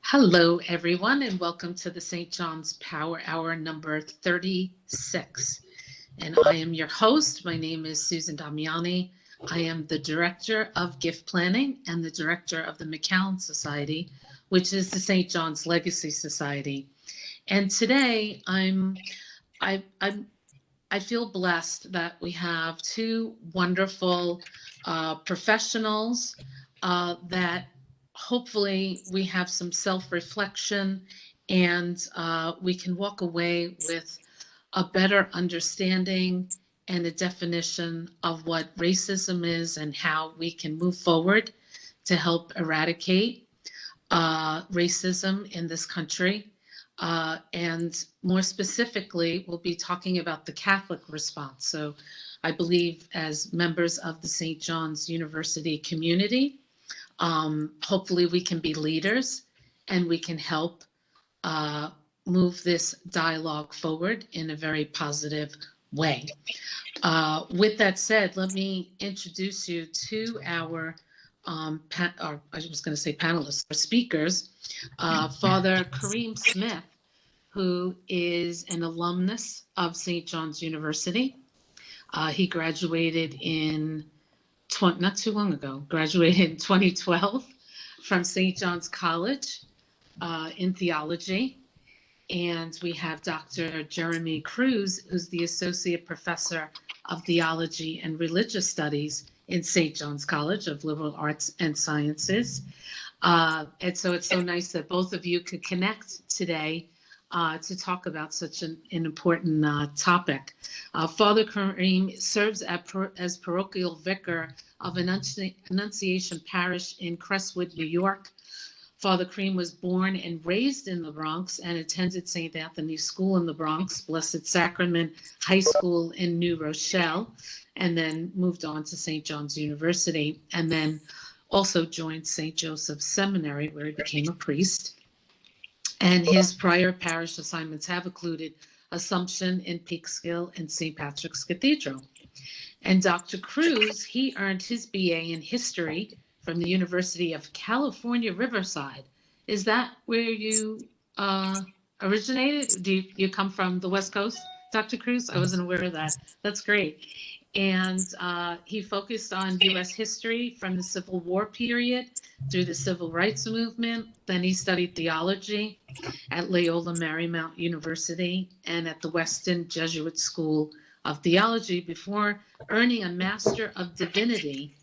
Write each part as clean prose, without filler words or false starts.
Hello, everyone, and welcome to the St. John's Power Hour number 36. And I am your host. My name is Susan Damiani. I am the Director of Gift Planning and the Director of the McAllen Society, which is the St. John's Legacy Society. And today I feel blessed that we have two wonderful professionals that hopefully we have some self-reflection and we can walk away with a better understanding and a definition of what racism is and how we can move forward to help eradicate racism in this country. And more specifically, we'll be talking about the Catholic response. So I believe as members of the St. John's University community, hopefully we can be leaders and we can help move this dialogue forward in a very positive way. With that said, let me introduce you to our panelists, or speakers, Father Kareem Smith, who is an alumnus of St. John's University. He graduated not too long ago, graduated in 2012 from St. John's College in Theology. And we have Dr. Jeremy Cruz, who's the Associate Professor of Theology and Religious Studies in St. John's College of Liberal Arts and Sciences. And so it's so nice that both of you could connect today to talk about such an important topic. Father Kareem serves as parochial vicar of Annunciation Parish in Crestwood, New York. Father Kareem was born and raised in the Bronx and attended St. Anthony's School in the Bronx, Blessed Sacrament High School in New Rochelle, and then moved on to St. John's University, and then also joined St. Joseph's Seminary, where he became a priest. And his prior parish assignments have included Assumption in Peekskill and St. Patrick's Cathedral. And Dr. Cruz, he earned his BA in history from the University of California, Riverside. Is that where you originated? Do you come from the West Coast, Dr. Cruz? I wasn't aware of that. That's great. And he focused on U.S. history from the Civil War period through the Civil Rights Movement. Then he studied theology at Loyola Marymount University and at the Weston Jesuit School of Theology before earning a Master of Divinity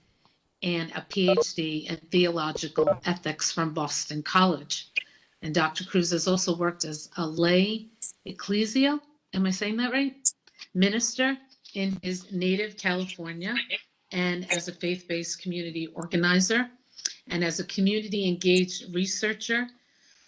and a Ph.D. in Theological Ethics from Boston College. And Dr. Cruz has also worked as a lay ecclesial, am I saying that right? Minister in his native California, and as a faith-based community organizer. And as a community engaged researcher,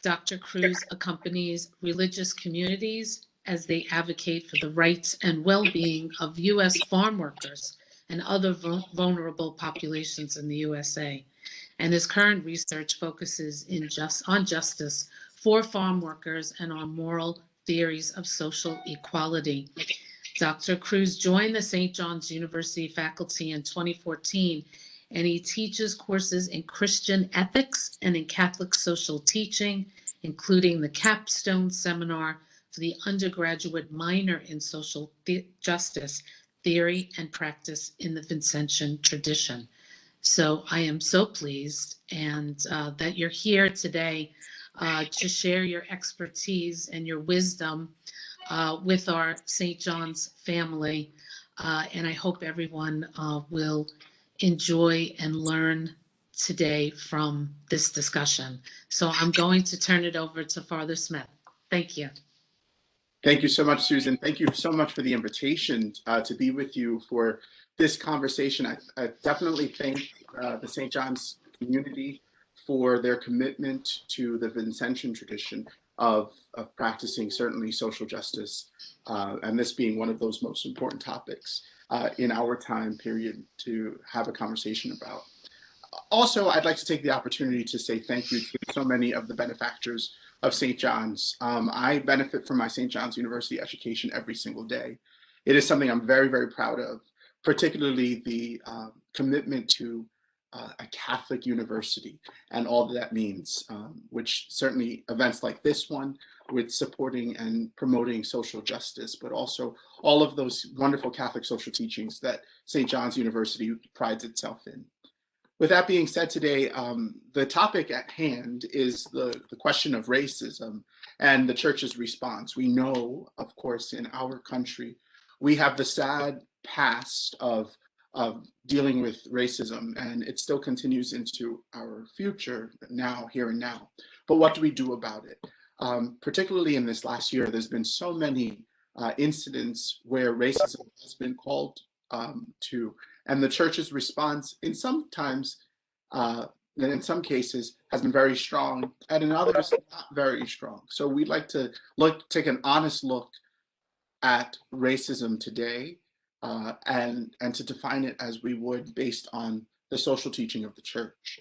Dr. Cruz accompanies religious communities as they advocate for the rights and well-being of U.S. farm workers and other vulnerable populations in the USA. And his current research focuses on justice for farm workers and on moral theories of social equality. Dr. Cruz joined the St. John's University faculty in 2014, and he teaches courses in Christian ethics and in Catholic social teaching, including the capstone seminar for the undergraduate minor in social justice, theory and practice in the Vincentian tradition. So I am so pleased that you're here today to share your expertise and your wisdom with our St. John's family. And I hope everyone will enjoy and learn today from this discussion. So I'm going to turn it over to Father Smith. Thank you. Thank you so much, Susan. Thank you so much for the invitation to be with you for this conversation. I definitely thank the St. John's community for their commitment to the Vincentian tradition of practicing certainly social justice, and this being one of those most important topics in our time period to have a conversation about. Also, I'd like to take the opportunity to say thank you to so many of the benefactors of St. John's. I benefit from my St. John's University education every single day. It is something I'm very, very proud of, particularly the commitment to a Catholic university and all that means, which certainly events like this one with supporting and promoting social justice, but also all of those wonderful Catholic social teachings that St. John's University prides itself in. With that being said today, the topic at hand is the question of racism and the church's response. We know, of course, in our country, we have the sad past of dealing with racism, and it still continues into our future now, here and now. But what do we do about it? Particularly in this last year, there's been so many incidents where racism has been called to, and the church's response in some cases has been very strong, and in others not very strong. So we'd like to take an honest look at racism today, and to define it as we would based on the social teaching of the church.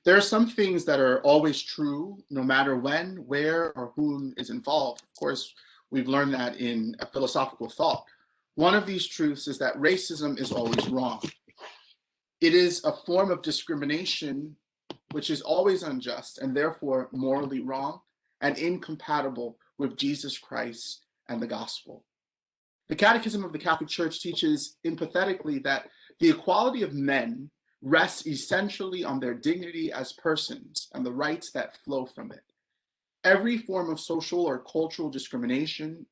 There are some things that are always true, no matter when, where, or whom is involved. Of course, we've learned that in a philosophical thought. One of these truths is that racism is always wrong. It is a form of discrimination which is always unjust and therefore morally wrong and incompatible with Jesus Christ and the gospel. The Catechism of the Catholic Church teaches empathetically that the equality of men rests essentially on their dignity as persons and the rights that flow from it. Every form of social or cultural discrimination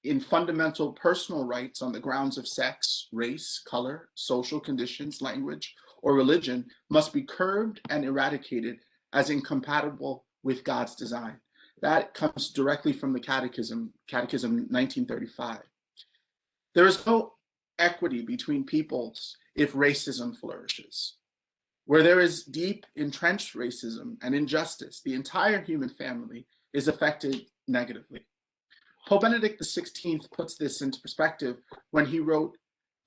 in fundamental personal rights on the grounds of sex, race, color, social conditions, language, or religion must be curbed and eradicated as incompatible with God's design. That comes directly from the Catechism 1935. There is no equity between peoples if racism flourishes. Where there is deep, entrenched racism and injustice, the entire human family is affected negatively. Pope Benedict XVI puts this into perspective when he wrote,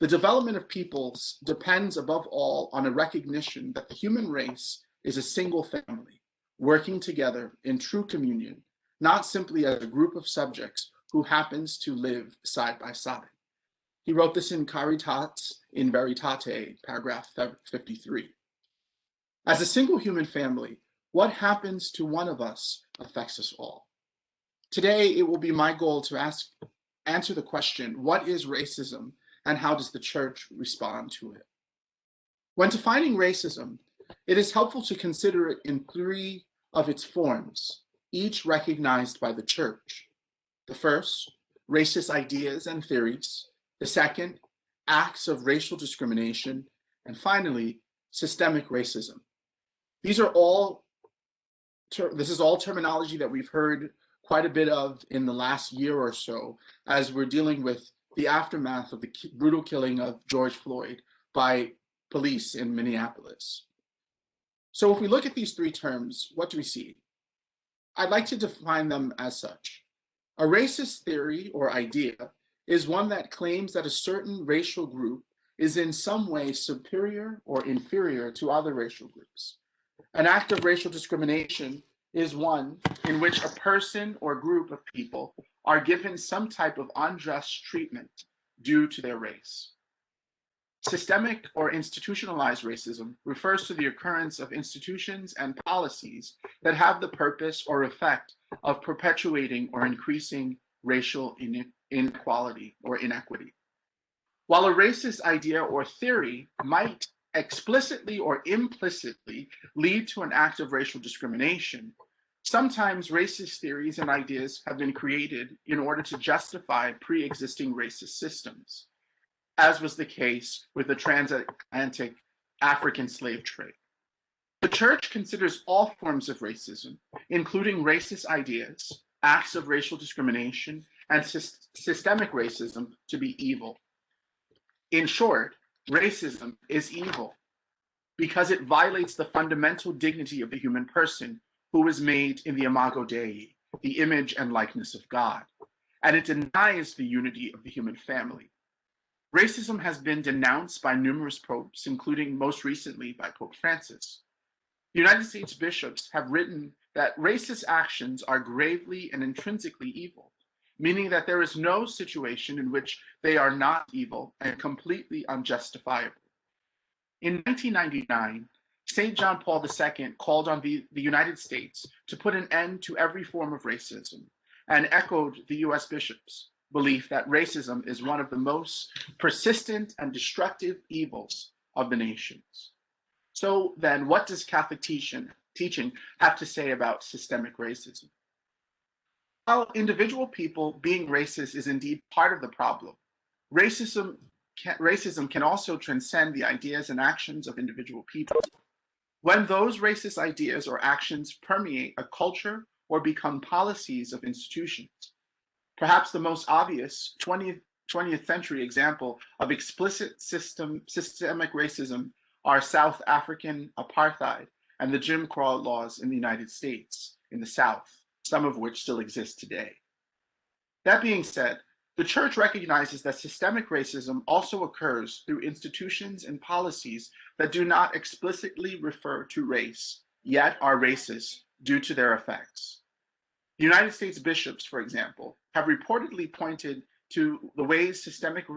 "The development of peoples depends above all on a recognition that the human race is a single family, working together in true communion, not simply as a group of subjects who happens to live side by side." He wrote this in Caritas in Veritate, paragraph 53. As a single human family, what happens to one of us affects us all. Today, it will be my goal to answer the question, what is racism and how does the church respond to it? When defining racism, it is helpful to consider it in three of its forms, each recognized by the church. The first, racist ideas and theories. The second, acts of racial discrimination. And finally, systemic racism. This is all terminology that we've heard quite a bit of in the last year or so as we're dealing with the aftermath of the brutal killing of George Floyd by police in Minneapolis. So if we look at these three terms, what do we see? I'd like to define them as such. A racist theory or idea is one that claims that a certain racial group is in some way superior or inferior to other racial groups. An act of racial discrimination is one in which a person or group of people are given some type of unjust treatment due to their race. Systemic or institutionalized racism refers to the occurrence of institutions and policies that have the purpose or effect of perpetuating or increasing racial inequality or inequity. While a racist idea or theory might explicitly or implicitly lead to an act of racial discrimination, sometimes racist theories and ideas have been created in order to justify pre-existing racist systems, as was the case with the transatlantic African slave trade. The church considers all forms of racism, including racist ideas, acts of racial discrimination, and systemic racism to be evil. In short, racism is evil because it violates the fundamental dignity of the human person who was made in the imago Dei, the image and likeness of God, and it denies the unity of the human family. Racism has been denounced by numerous popes, including most recently by Pope Francis. United States bishops have written that racist actions are gravely and intrinsically evil, meaning that there is no situation in which they are not evil and completely unjustifiable. In 1999, St. John Paul II called on the United States to put an end to every form of racism and echoed the US bishops' belief that racism is one of the most persistent and destructive evils of the nations. So then, what does Catholic teaching have to say about systemic racism? While individual people being racist is indeed part of the problem, racism can also transcend the ideas and actions of individual people. When those racist ideas or actions permeate a culture or become policies of institutions, perhaps the most obvious 20th century example of explicit systemic racism are South African apartheid and the Jim Crow laws in the United States, in the South, some of which still exist today. That being said, the Church recognizes that systemic racism also occurs through institutions and policies that do not explicitly refer to race, yet are racist due to their effects. The United States bishops, for example, have reportedly pointed to the ways systemic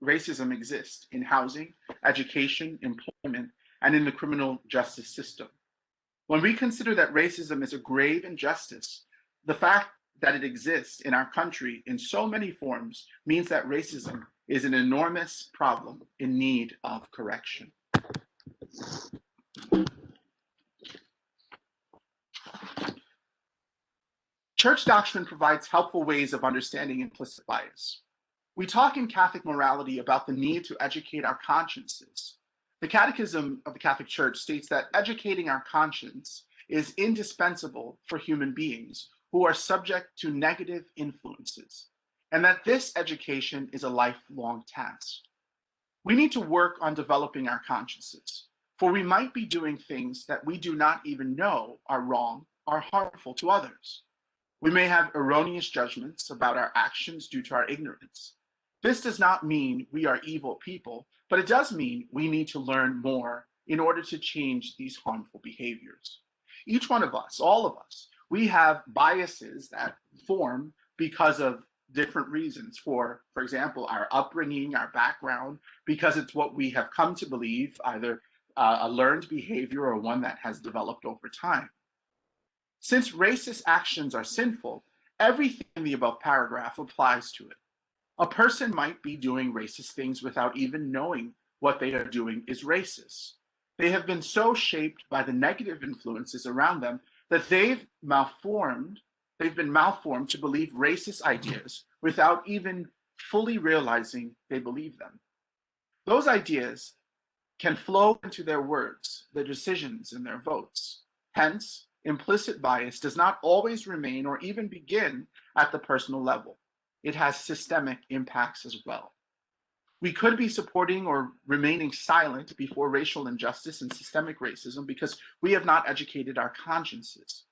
racism exists in housing, education, employment, and in the criminal justice system. When we consider that racism is a grave injustice, the fact that it exists in our country in so many forms means that racism is an enormous problem in need of correction. Church doctrine provides helpful ways of understanding implicit bias. We talk in Catholic morality about the need to educate our consciences. The Catechism of the Catholic Church states that educating our conscience is indispensable for human beings who are subject to negative influences, and that this education is a lifelong task. We need to work on developing our consciences, for we might be doing things that we do not even know are wrong or harmful to others. We may have erroneous judgments about our actions due to our ignorance. This does not mean we are evil people, but it does mean we need to learn more in order to change these harmful behaviors. Each one of us, all of us, we have biases that form because of different reasons. For example, our upbringing, our background, because it's what we have come to believe, either a learned behavior or one that has developed over time. Since racist actions are sinful, everything in the above paragraph applies to it. A person might be doing racist things without even knowing what they are doing is racist. They have been so shaped by the negative influences around them that they've been malformed to believe racist ideas without even fully realizing they believe them. Those ideas can flow into their words, their decisions, and their votes. Hence, implicit bias does not always remain or even begin at the personal level. It has systemic impacts as well. We could be supporting or remaining silent before racial injustice and systemic racism because we have not educated our consciences.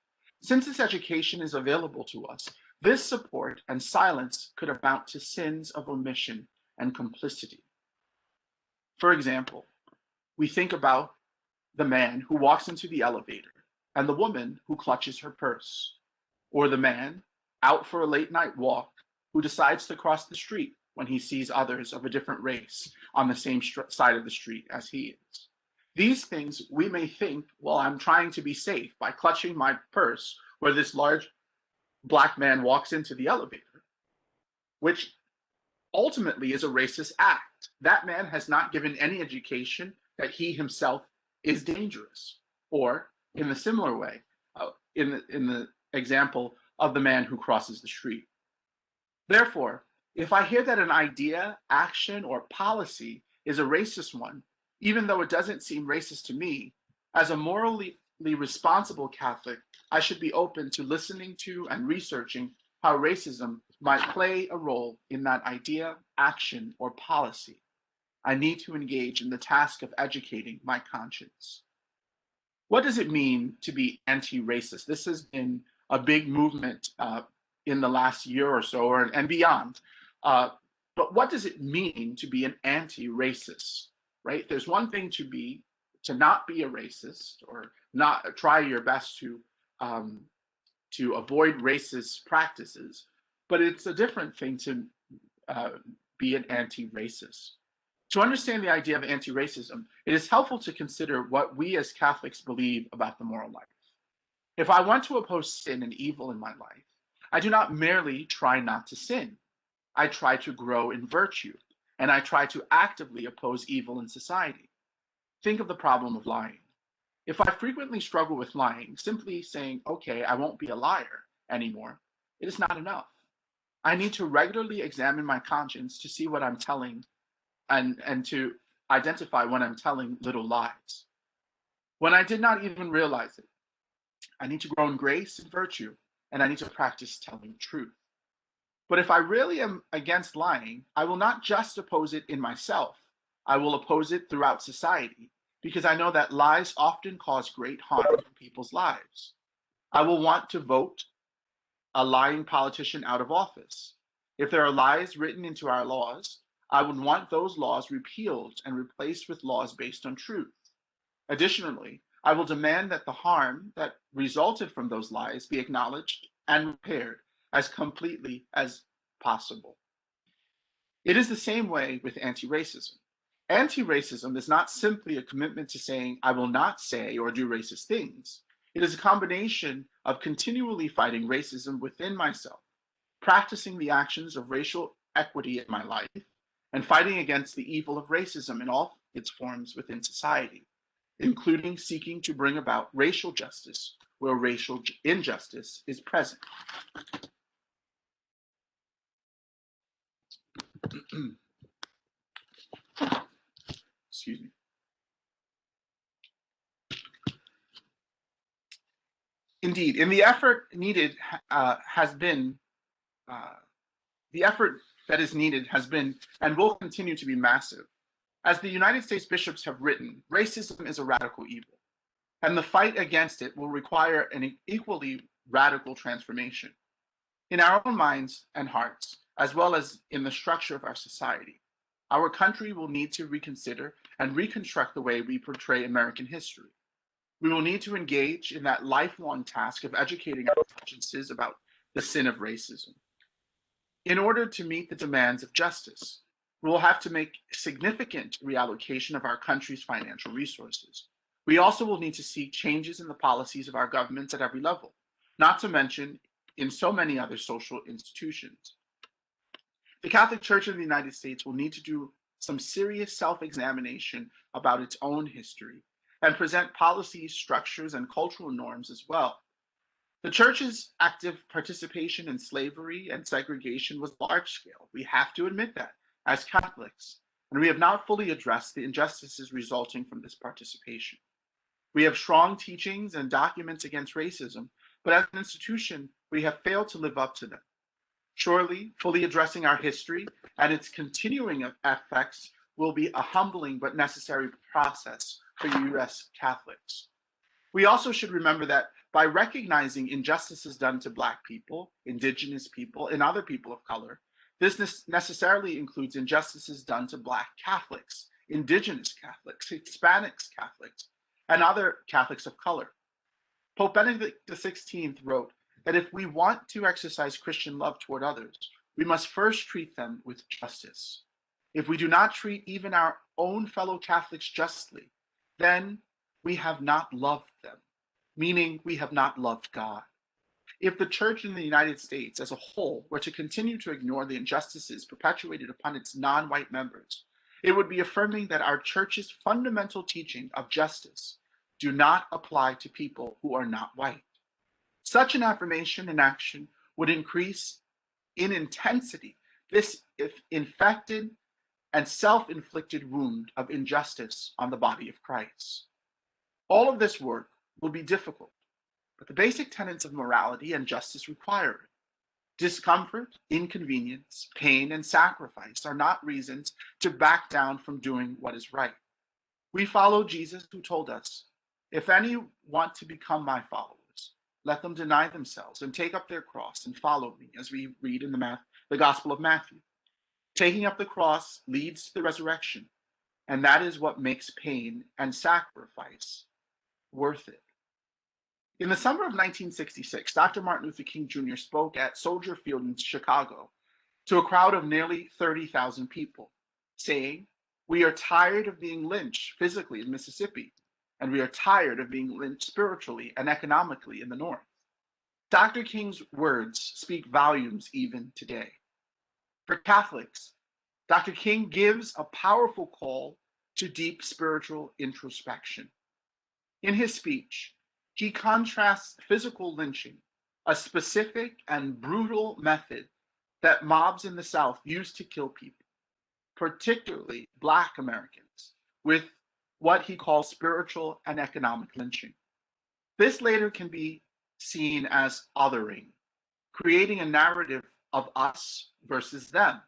Since this education is available to us, this support and silence could amount to sins of omission and complicity. For example, we think about the man who walks into the elevator and the woman who clutches her purse, or the man out for a late night walk who decides to cross the street when he sees others of a different race on the same side of the street as he is. These things we may think, well, I'm trying to be safe by clutching my purse where this large Black man walks into the elevator, which ultimately is a racist act. That man has not given any education that he himself is dangerous. Or in a similar way, in the example of the man who crosses the street. Therefore, if I hear that an idea, action, or policy is a racist one, even though it doesn't seem racist to me, as a morally responsible Catholic, I should be open to listening to and researching how racism might play a role in that idea, action, or policy. I need to engage in the task of educating my conscience. What does it mean to be anti-racist? This has been a big movement in the last year or so and beyond. But what does it mean to be an anti-racist, right? There's one thing to not be a racist or not try your best to avoid racist practices, but it's a different thing to be an anti-racist. To understand the idea of anti-racism, it is helpful to consider what we as Catholics believe about the moral life. If I want to oppose sin and evil in my life, I do not merely try not to sin. I try to grow in virtue, and I try to actively oppose evil in society. Think of the problem of lying. If I frequently struggle with lying, simply saying, okay, I won't be a liar anymore, it is not enough. I need to regularly examine my conscience to see what I'm telling and to identify when I'm telling little lies. When I did not even realize it, I need to grow in grace and virtue, and I need to practice telling truth. But if I really am against lying, I will not just oppose it in myself. I will oppose it throughout society, because I know that lies often cause great harm in people's lives. I will want to vote a lying politician out of office. If there are lies written into our laws, I would want those laws repealed and replaced with laws based on truth. Additionally, I will demand that the harm that resulted from those lies be acknowledged and repaired as completely as possible. It is the same way with anti-racism. Anti-racism is not simply a commitment to saying, I will not say or do racist things. It is a combination of continually fighting racism within myself, practicing the actions of racial equity in my life, and fighting against the evil of racism in all its forms within society, including seeking to bring about racial justice where racial injustice is present. Excuse me. Indeed, and the effort needed has been the effort that is needed has been and will continue to be massive. As the United States bishops have written, racism is a radical evil, and the fight against it will require an equally radical transformation in our own minds and hearts, as well as in the structure of our society. Our country will need to reconsider and reconstruct the way we portray American history. We will need to engage in that lifelong task of educating our consciences about the sin of racism. In order to meet the demands of justice, we will have to make significant reallocation of our country's financial resources. We also will need to seek changes in the policies of our governments at every level, not to mention in so many other social institutions. The Catholic Church in the United States will need to do some serious self-examination about its own history and present policies, structures, and cultural norms as well. The Church's active participation in slavery and segregation was large scale. We have to admit that as Catholics, and we have not fully addressed the injustices resulting from this participation. We have strong teachings and documents against racism, but as an institution, we have failed to live up to them. Surely, fully addressing our history and its continuing effects will be a humbling but necessary process for U.S. Catholics. We also should remember that by recognizing injustices done to Black people, Indigenous people, and other people of color, this necessarily includes injustices done to Black Catholics, Indigenous Catholics, Hispanics Catholics, and other Catholics of color. Pope Benedict XVI wrote that if we want to exercise Christian love toward others, we must first treat them with justice. If we do not treat even our own fellow Catholics justly, then we have not loved them, meaning we have not loved God. If the Church in the United States as a whole were to continue to ignore the injustices perpetuated upon its non-white members, it would be affirming that our Church's fundamental teaching of justice do not apply to people who are not white. Such an affirmation and action would increase in intensity this infected and self-inflicted wound of injustice on the body of Christ. All of this work will be difficult, but the basic tenets of morality and justice require it. Discomfort, inconvenience, pain, and sacrifice are not reasons to back down from doing what is right. We follow Jesus, who told us, if any want to become my followers, let them deny themselves and take up their cross and follow me, as we read in the Gospel of Matthew. Taking up the cross leads to the resurrection, and that is what makes pain and sacrifice worth it. In the summer of 1966, Dr. Martin Luther King Jr. spoke at Soldier Field in Chicago to a crowd of nearly 30,000 people, saying, We are tired of being lynched physically in Mississippi, and we are tired of being lynched spiritually and economically in the North. Dr. King's words speak volumes even today. For Catholics, Dr. King gives a powerful call to deep spiritual introspection. In his speech, he contrasts physical lynching, a specific and brutal method that mobs in the South used to kill people, particularly Black Americans, with what he calls spiritual and economic lynching. This later can be seen as othering, creating a narrative of us versus them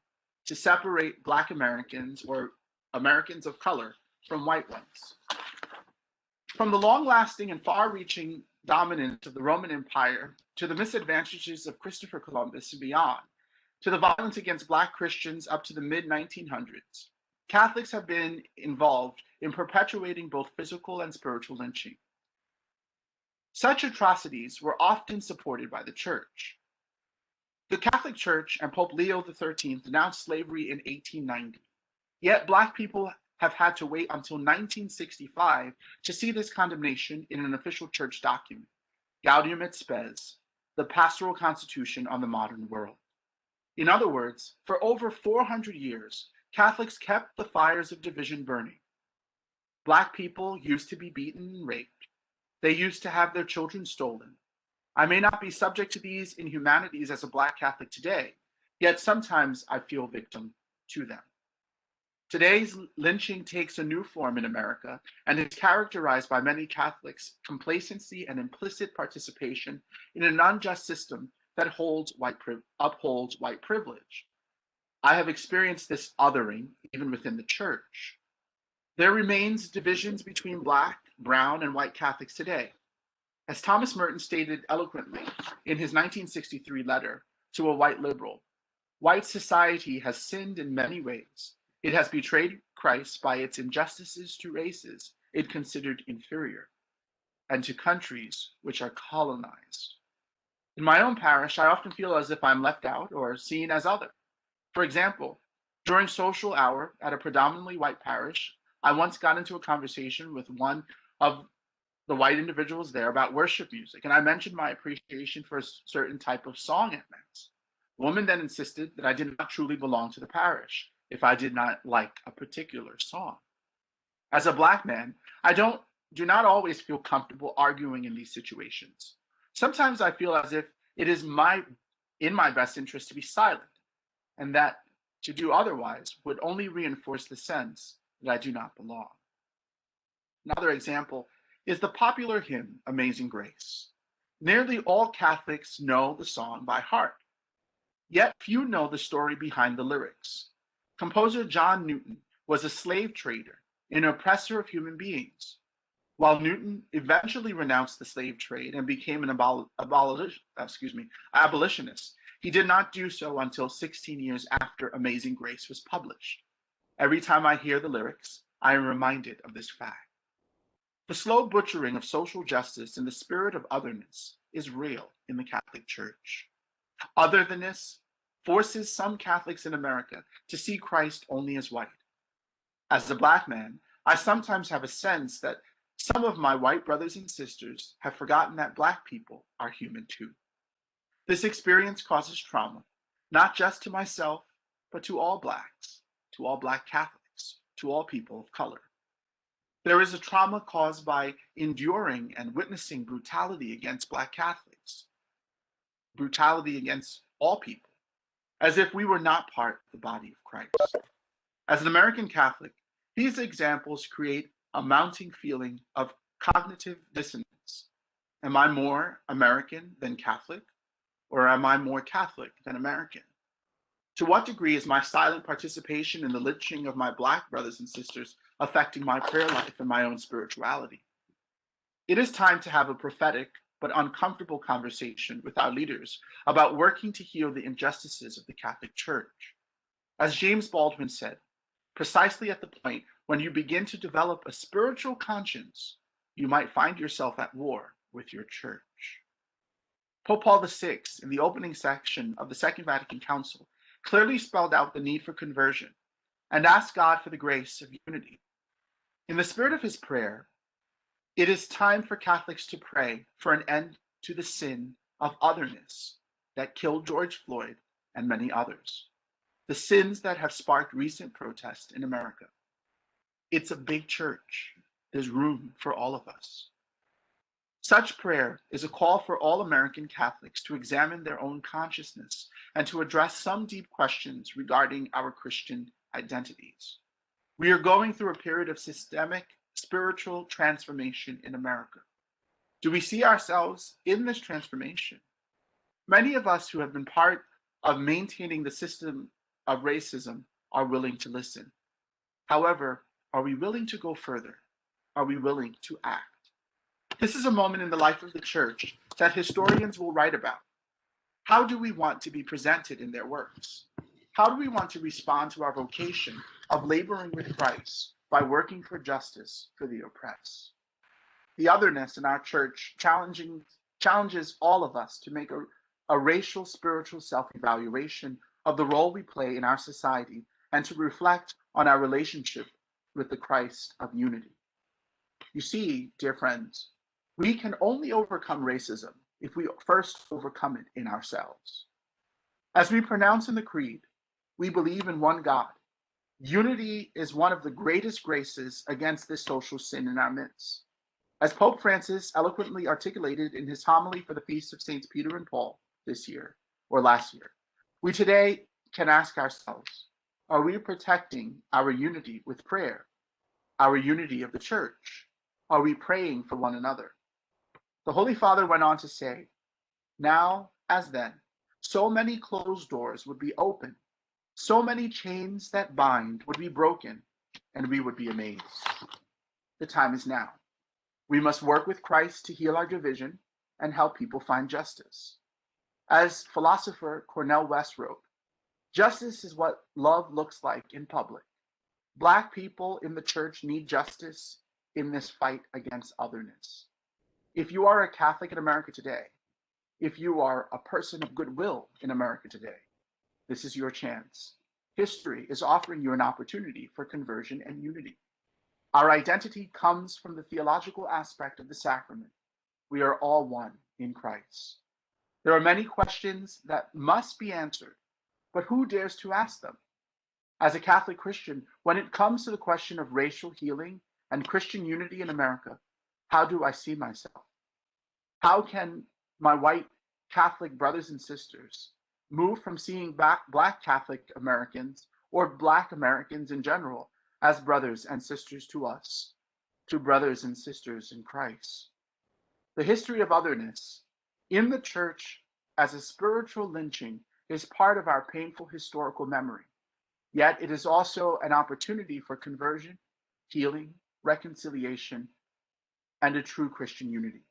to separate Black Americans or Americans of color from white ones. From the long-lasting and far-reaching dominance of the Roman Empire to the misadvantages of Christopher Columbus and beyond, to the violence against Black Christians up to the mid-1900s, Catholics have been involved in perpetuating both physical and spiritual lynching. Such atrocities were often supported by the Church. The Catholic Church and Pope Leo XIII denounced slavery in 1890, yet Black people have had to wait until 1965 to see this condemnation in an official church document, Gaudium et Spes, the Pastoral Constitution on the Modern World. In other words, for over 400 years, Catholics kept the fires of division burning. Black people used to be beaten and raped. They used to have their children stolen. I may not be subject to these inhumanities as a Black Catholic today, yet sometimes I feel victim to them. Today's lynching takes a new form in America and is characterized by many Catholics' complacency and implicit participation in an unjust system that upholds white privilege. I have experienced this othering even within the Church. There remains divisions between Black, brown, and white Catholics today. As Thomas Merton stated eloquently in his 1963 letter to a white liberal, white society has sinned in many ways. It has betrayed Christ by its injustices to races it considered inferior, and to countries which are colonized. In my own parish, I often feel as if I'm left out or seen as other. For example, during social hour at a predominantly white parish, I once got into a conversation with one of the white individuals there about worship music, and I mentioned my appreciation for a certain type of song at Mass. The woman then insisted that I did not truly belong to the parish if I did not like a particular song. As a Black man, I do not always feel comfortable arguing in these situations. Sometimes I feel as if it is in my best interest to be silent, and that to do otherwise would only reinforce the sense that I do not belong. Another example is the popular hymn, Amazing Grace. Nearly all Catholics know the song by heart, yet few know the story behind the lyrics. Composer John Newton was a slave trader, an oppressor of human beings. While Newton eventually renounced the slave trade and became an abolitionist, he did not do so until 16 years after Amazing Grace was published. Every time I hear the lyrics, I am reminded of this fact. The slow butchering of social justice in the spirit of otherness is real in the Catholic Church. Otherness forces some Catholics in America to see Christ only as white. As a Black man, I sometimes have a sense that some of my white brothers and sisters have forgotten that Black people are human too. This experience causes trauma, not just to myself, but to all Blacks, to all Black Catholics, to all people of color. There is a trauma caused by enduring and witnessing brutality against Black Catholics, brutality against all people, as if we were not part of the body of Christ. As an American Catholic, these examples create a mounting feeling of cognitive dissonance. Am I more American than Catholic, or am I more Catholic than American? To what degree is my silent participation in the lynching of my Black brothers and sisters affecting my prayer life and my own spirituality? It is time to have a prophetic but uncomfortable conversation with our leaders about working to heal the injustices of the Catholic Church. As James Baldwin said, precisely at the point when you begin to develop a spiritual conscience, you might find yourself at war with your church. Pope Paul VI, in the opening section of the Second Vatican Council, clearly spelled out the need for conversion, and ask God for the grace of unity. In the spirit of his prayer, it is time for Catholics to pray for an end to the sin of otherness that killed George Floyd and many others, the sins that have sparked recent protests in America. It's a big church. There's room for all of us. Such prayer is a call for all American Catholics to examine their own consciousness and to address some deep questions regarding our Christian identities. We are going through a period of systemic spiritual transformation in America. Do we see ourselves in this transformation? Many of us who have been part of maintaining the system of racism are willing to listen. However, are we willing to go further? Are we willing to act? This is a moment in the life of the church that historians will write about. How do we want to be presented in their works? How do we want to respond to our vocation of laboring with Christ by working for justice for the oppressed? The otherness in our church challenges all of us to make a racial spiritual self-evaluation of the role we play in our society and to reflect on our relationship with the Christ of unity. You see, dear friends, we can only overcome racism if we first overcome it in ourselves. As we pronounce in the Creed, we believe in one God. Unity is one of the greatest graces against this social sin in our midst. As Pope Francis eloquently articulated in his homily for the Feast of Saints Peter and Paul this year, or last year, we today can ask ourselves, are we protecting our unity with prayer, our unity of the church? Are we praying for one another? The Holy Father went on to say, now, as then, so many closed doors would be opened, so many chains that bind would be broken, and we would be amazed. The time is now. We must work with Christ to heal our division and help people find justice. As philosopher Cornel West wrote, justice is what love looks like in public. Black people in the church need justice in this fight against otherness. If you are a Catholic in America today, if you are a person of goodwill in America today, this is your chance. History is offering you an opportunity for conversion and unity. Our identity comes from the theological aspect of the sacrament. We are all one in Christ. There are many questions that must be answered, but who dares to ask them? As a Catholic Christian, when it comes to the question of racial healing and Christian unity in America, how do I see myself? How can my white Catholic brothers and sisters move from seeing Black Catholic Americans or Black Americans in general as brothers and sisters to us, to brothers and sisters in Christ? The history of otherness in the church as a spiritual lynching is part of our painful historical memory. Yet it is also an opportunity for conversion, healing, reconciliation, and a true Christian unity.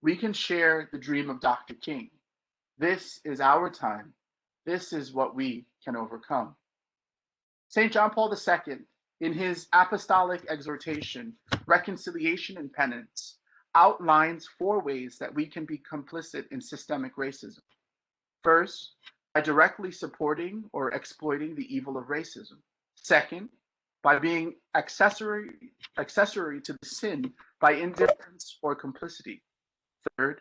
We can share the dream of Dr. King. This is our time. This is what we can overcome. St. John Paul II, in his apostolic exhortation, Reconciliation and Penance, outlines 4 ways that we can be complicit in systemic racism. First, by directly supporting or exploiting the evil of racism. Second, by being accessory to the sin by indifference or complicity. Third,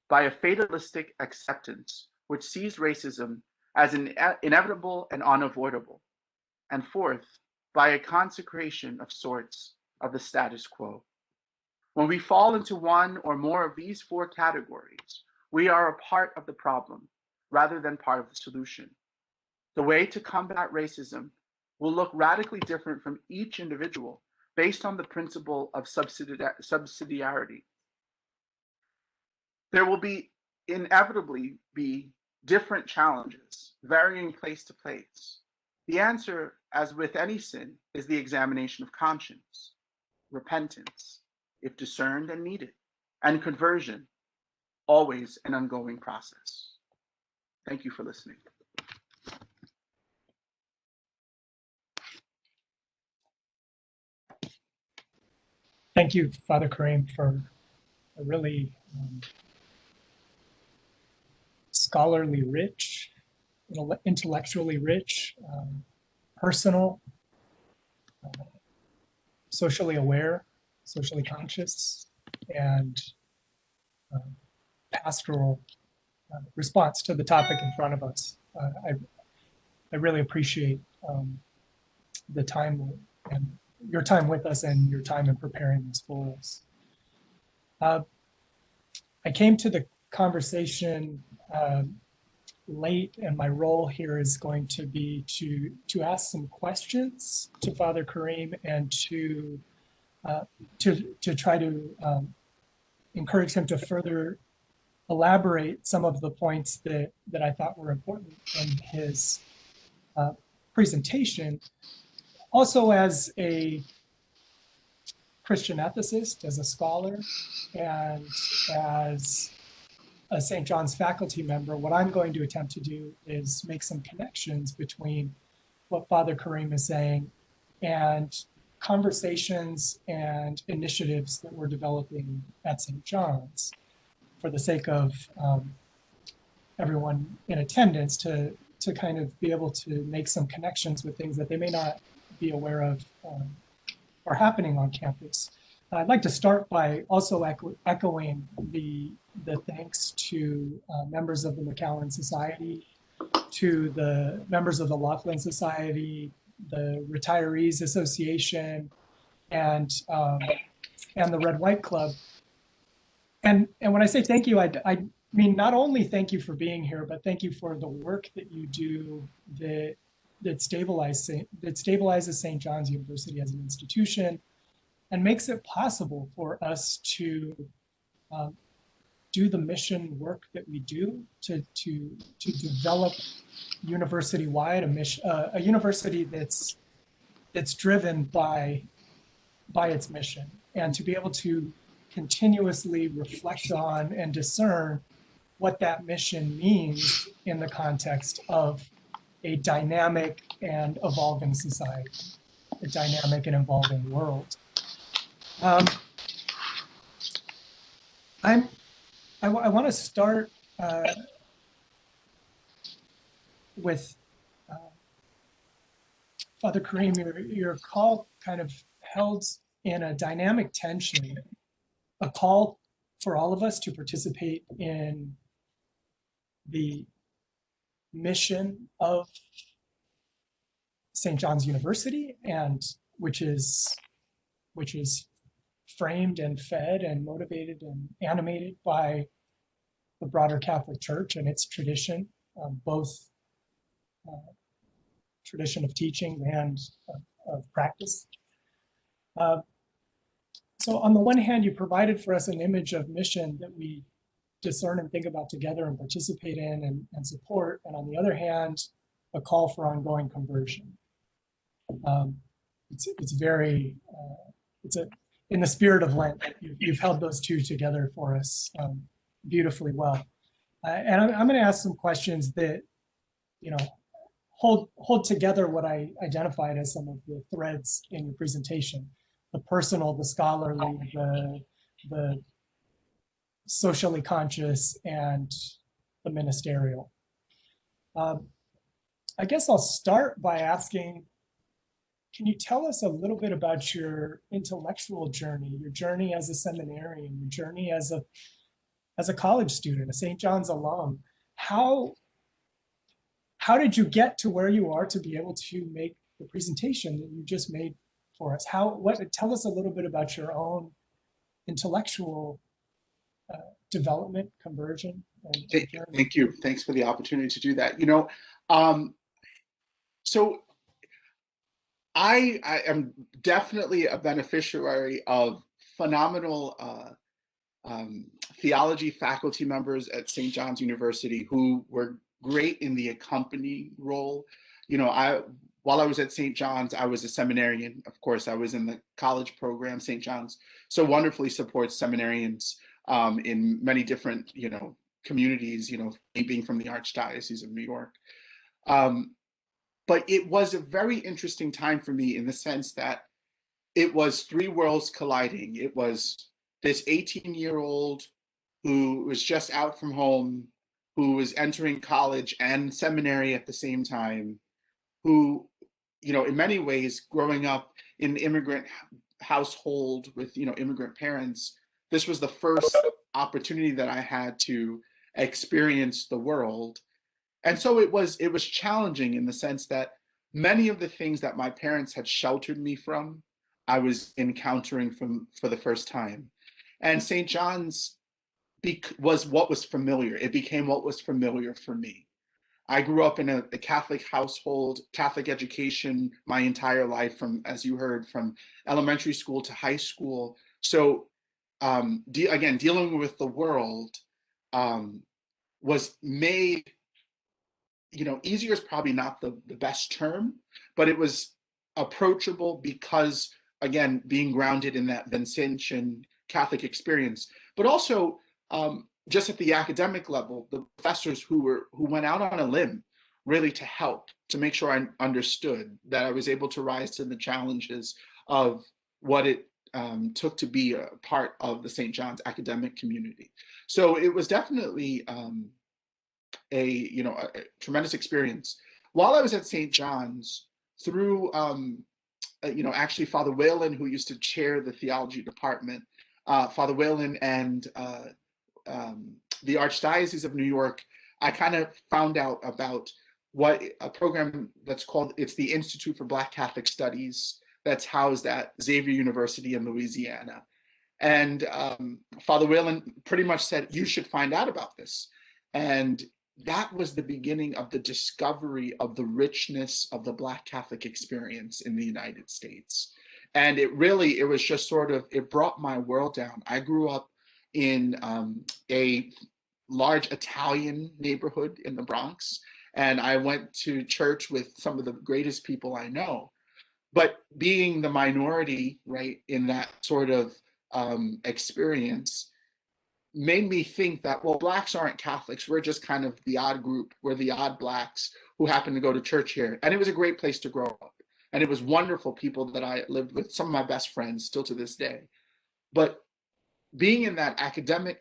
by a fatalistic acceptance, which sees racism as inevitable and unavoidable. And fourth, by a consecration of sorts of the status quo. When we fall into one or more of these 4 categories, we are a part of the problem rather than part of the solution. The way to combat racism will look radically different from each individual based on the principle of subsidiarity. There will inevitably be different challenges, varying place to place. The answer, as with any sin, is the examination of conscience, repentance, if discerned and needed, and conversion, always an ongoing process. Thank you for listening. Thank you, Father Kareem, for a really scholarly rich, intellectually rich, personal, socially aware, socially conscious, and pastoral response to the topic in front of us. I really appreciate the time and your time with us and your time in preparing this for us. I came to the conversation late, and my role here is going to be to ask some questions to Father Kareem and to try to encourage him to further elaborate some of the points that I thought were important in his presentation. Also, as a Christian ethicist, as a scholar, and as a St. John's faculty member, what I'm going to attempt to do is make some connections between what Father Kareem is saying and conversations and initiatives that we're developing at St. John's for the sake of everyone in attendance to kind of be able to make some connections with things that they may not be aware of are happening on campus. I'd like to start by also echoing the thanks to members of the McAllen Society, to the members of the Laughlin Society, the Retirees Association, and the Red White Club. And when I say thank you, I mean not only thank you for being here, but thank you for the work that you do that stabilizes St. John's University as an institution and makes it possible for us to do the mission work that we do to develop university-wide a university that's driven by its mission, and to be able to continuously reflect on and discern what that mission means in the context of a dynamic and evolving society, a dynamic and evolving world. I want to start with Father Kareem. Your call kind of held in a dynamic tension, a call for all of us to participate in the mission of St. John's University, and which is framed and fed and motivated and animated by the broader Catholic Church and its tradition, both tradition of teaching and of practice. So on the one hand, you provided for us an image of mission that we discern and think about together and participate in and support. And on the other hand, a call for ongoing conversion. It's very, in the spirit of Lent, you've held those two together for us beautifully well. And I'm going to ask some questions that, hold together what I identified as some of the threads in your presentation: the personal, the scholarly, the socially conscious, and the ministerial. I guess I'll start by asking, can you tell us a little bit about your intellectual journey, your journey as a seminarian, your journey as a college student, a St. John's alum? How did you get to where you are to be able to make the presentation that you just made for us? Tell us a little bit about your own intellectual development, conversion. Thank you. Thanks for the opportunity to do that. So I am definitely a beneficiary of phenomenal theology faculty members at St. John's University who were great in the accompanying role. While I was at St. John's, I was a seminarian. Of course, I was in the college program. St. John's so wonderfully supports seminarians in many different, communities, being from the Archdiocese of New York. But it was a very interesting time for me in the sense that it was three worlds colliding. It was this 18-year-old who was just out from home, who was entering college and seminary at the same time, who in many ways, growing up in an immigrant household with, immigrant parents, this was the first opportunity that I had to experience the world. And so it was challenging in the sense that many of the things that my parents had sheltered me from, I was encountering for the first time. And St. John's was what was familiar. It became what was familiar for me. I grew up in a Catholic household, Catholic education my entire life, from, as you heard, from elementary school to high school. So again, dealing with the world um, was made, easier is probably not the best term, but it was approachable because, again, being grounded in that Vincentian Catholic experience, but also just at the academic level, the professors who went out on a limb really to help, to make sure I understood, that I was able to rise to the challenges of what it took to be a part of the St. John's academic community. So it was definitely a tremendous experience. While I was at St. John's, through actually Father Whalen, who used to chair the theology department, Father Whalen and the Archdiocese of New York, I kind of found out about what a program that's called, it's the Institute for Black Catholic Studies, that's housed at Xavier University in Louisiana. And Father Whalen pretty much said, you should find out about this. And that was the beginning of the discovery of the richness of the Black Catholic experience in the United States. And it was just sort of, it brought my world down. I grew up in a large Italian neighborhood in the Bronx, and I went to church with some of the greatest people I know. But being the minority, right, in that sort of experience, made me think that, well, Blacks aren't Catholics. We're just kind of the odd group. We're the odd Blacks who happen to go to church here. And it was a great place to grow up. And it was wonderful people that I lived with, some of my best friends still to this day. But being in that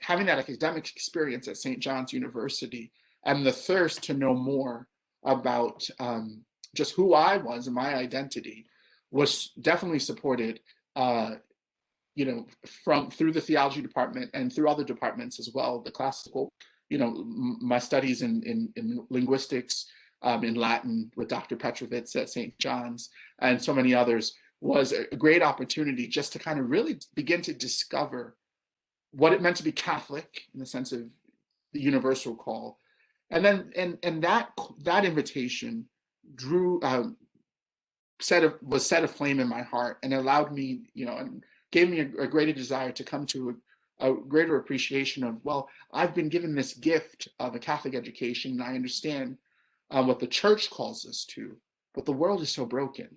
having that academic experience at St. John's University, and the thirst to know more about just who I was and my identity, was definitely supported through the theology department and through other departments as well. The classical, my studies in linguistics, in Latin with Dr. Petrovitz at St. John's, and so many others, was a great opportunity just to kind of really begin to discover what it meant to be Catholic in the sense of the universal call. And then, and that invitation drew, set a flame in my heart, and allowed me, and gave me a greater desire to come to a greater appreciation of, well, I've been given this gift of a Catholic education, and I understand what the church calls us to, but the world is so broken.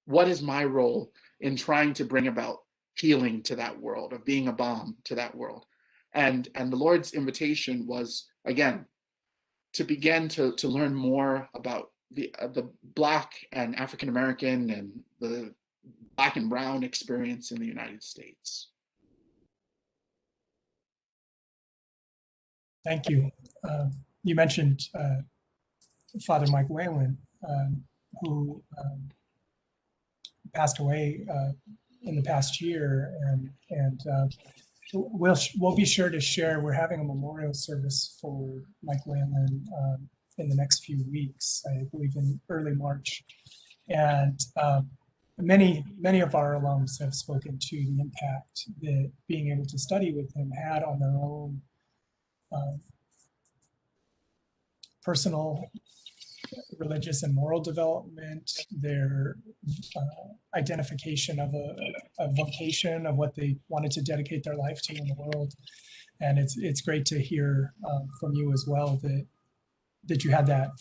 What is my role in trying to bring about healing to that world, of being a balm to that world? And the Lord's invitation was, again, to begin to learn more about the Black and African American and the Black and brown experience in the United States. Thank you. You mentioned Father Mike Whalen, who passed away in the past year, and we'll be sure to share. We're having a memorial service for Mike Whalen in the next few weeks, I believe in early March, and many of our alums have spoken to the impact that being able to study with him had on their own personal, religious, and moral development, their identification of a vocation of what they wanted to dedicate their life to in the world. And it's great to hear from you as well that you had that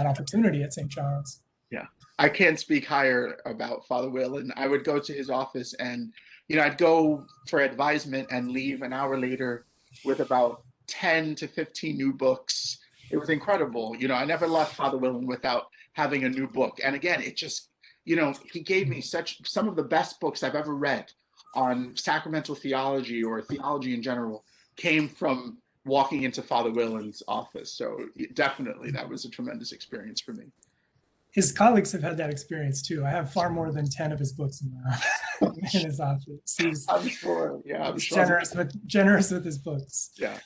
opportunity at St. John's. Yeah, I can't speak higher about Father Whalen. I would go to his office, and I'd go for advisement and leave an hour later with about 10 to 15 new books. It was incredible. I never left Father Whalen without having a new book. And again, it just, he gave me some of the best books I've ever read on sacramental theology or theology in general came from walking into Father Whalen's office. So definitely that was a tremendous experience for me. his colleagues have had that experience too. I have far more than 10 of his books in his office. I'm sure. Yeah, I'm he's sure. generous with his books. Yeah.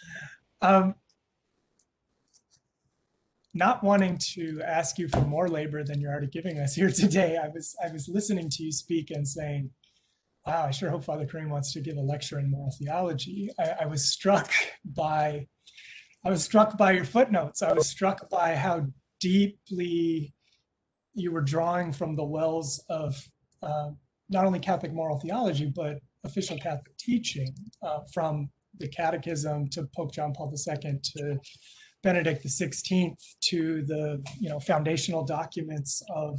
Not wanting to ask you for more labor than you're already giving us here today, I was listening to you speak and saying, wow, I sure hope Father Kareem wants to give a lecture in moral theology. I was struck by your footnotes. I was struck by how deeply you were drawing from the wells of not only Catholic moral theology, but official Catholic teaching, from the Catechism to Pope John Paul II to Benedict XVI to the foundational documents of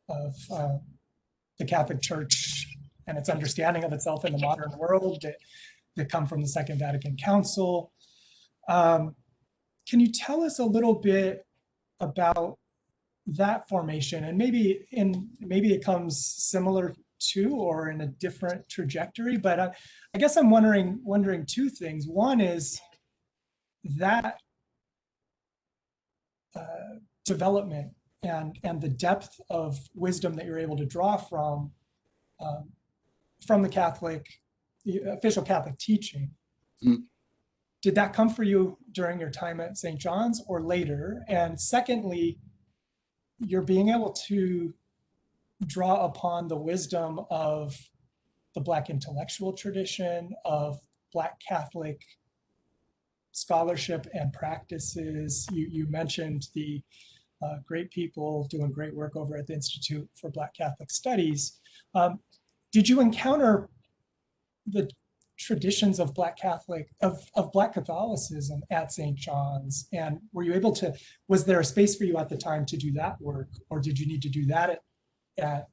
the Catholic Church and its understanding of itself in the modern world that come from the Second Vatican Council. Can you tell us a little bit about that formation, and maybe it comes similar to or in a different trajectory? But I guess I'm wondering two things. One is that development and the depth of wisdom that you're able to draw from the Catholic, the official Catholic teaching. Mm. Did that come for you during your time at St. John's or later? And secondly, you're being able to draw upon the wisdom of the Black intellectual tradition, of Black Catholic scholarship and practices. You mentioned the great people doing great work over at the Institute for Black Catholic Studies. Did you encounter the traditions of Black Catholicism at St. John's? And were you able to, was there a space for you at the time to do that work, or did you need to do that at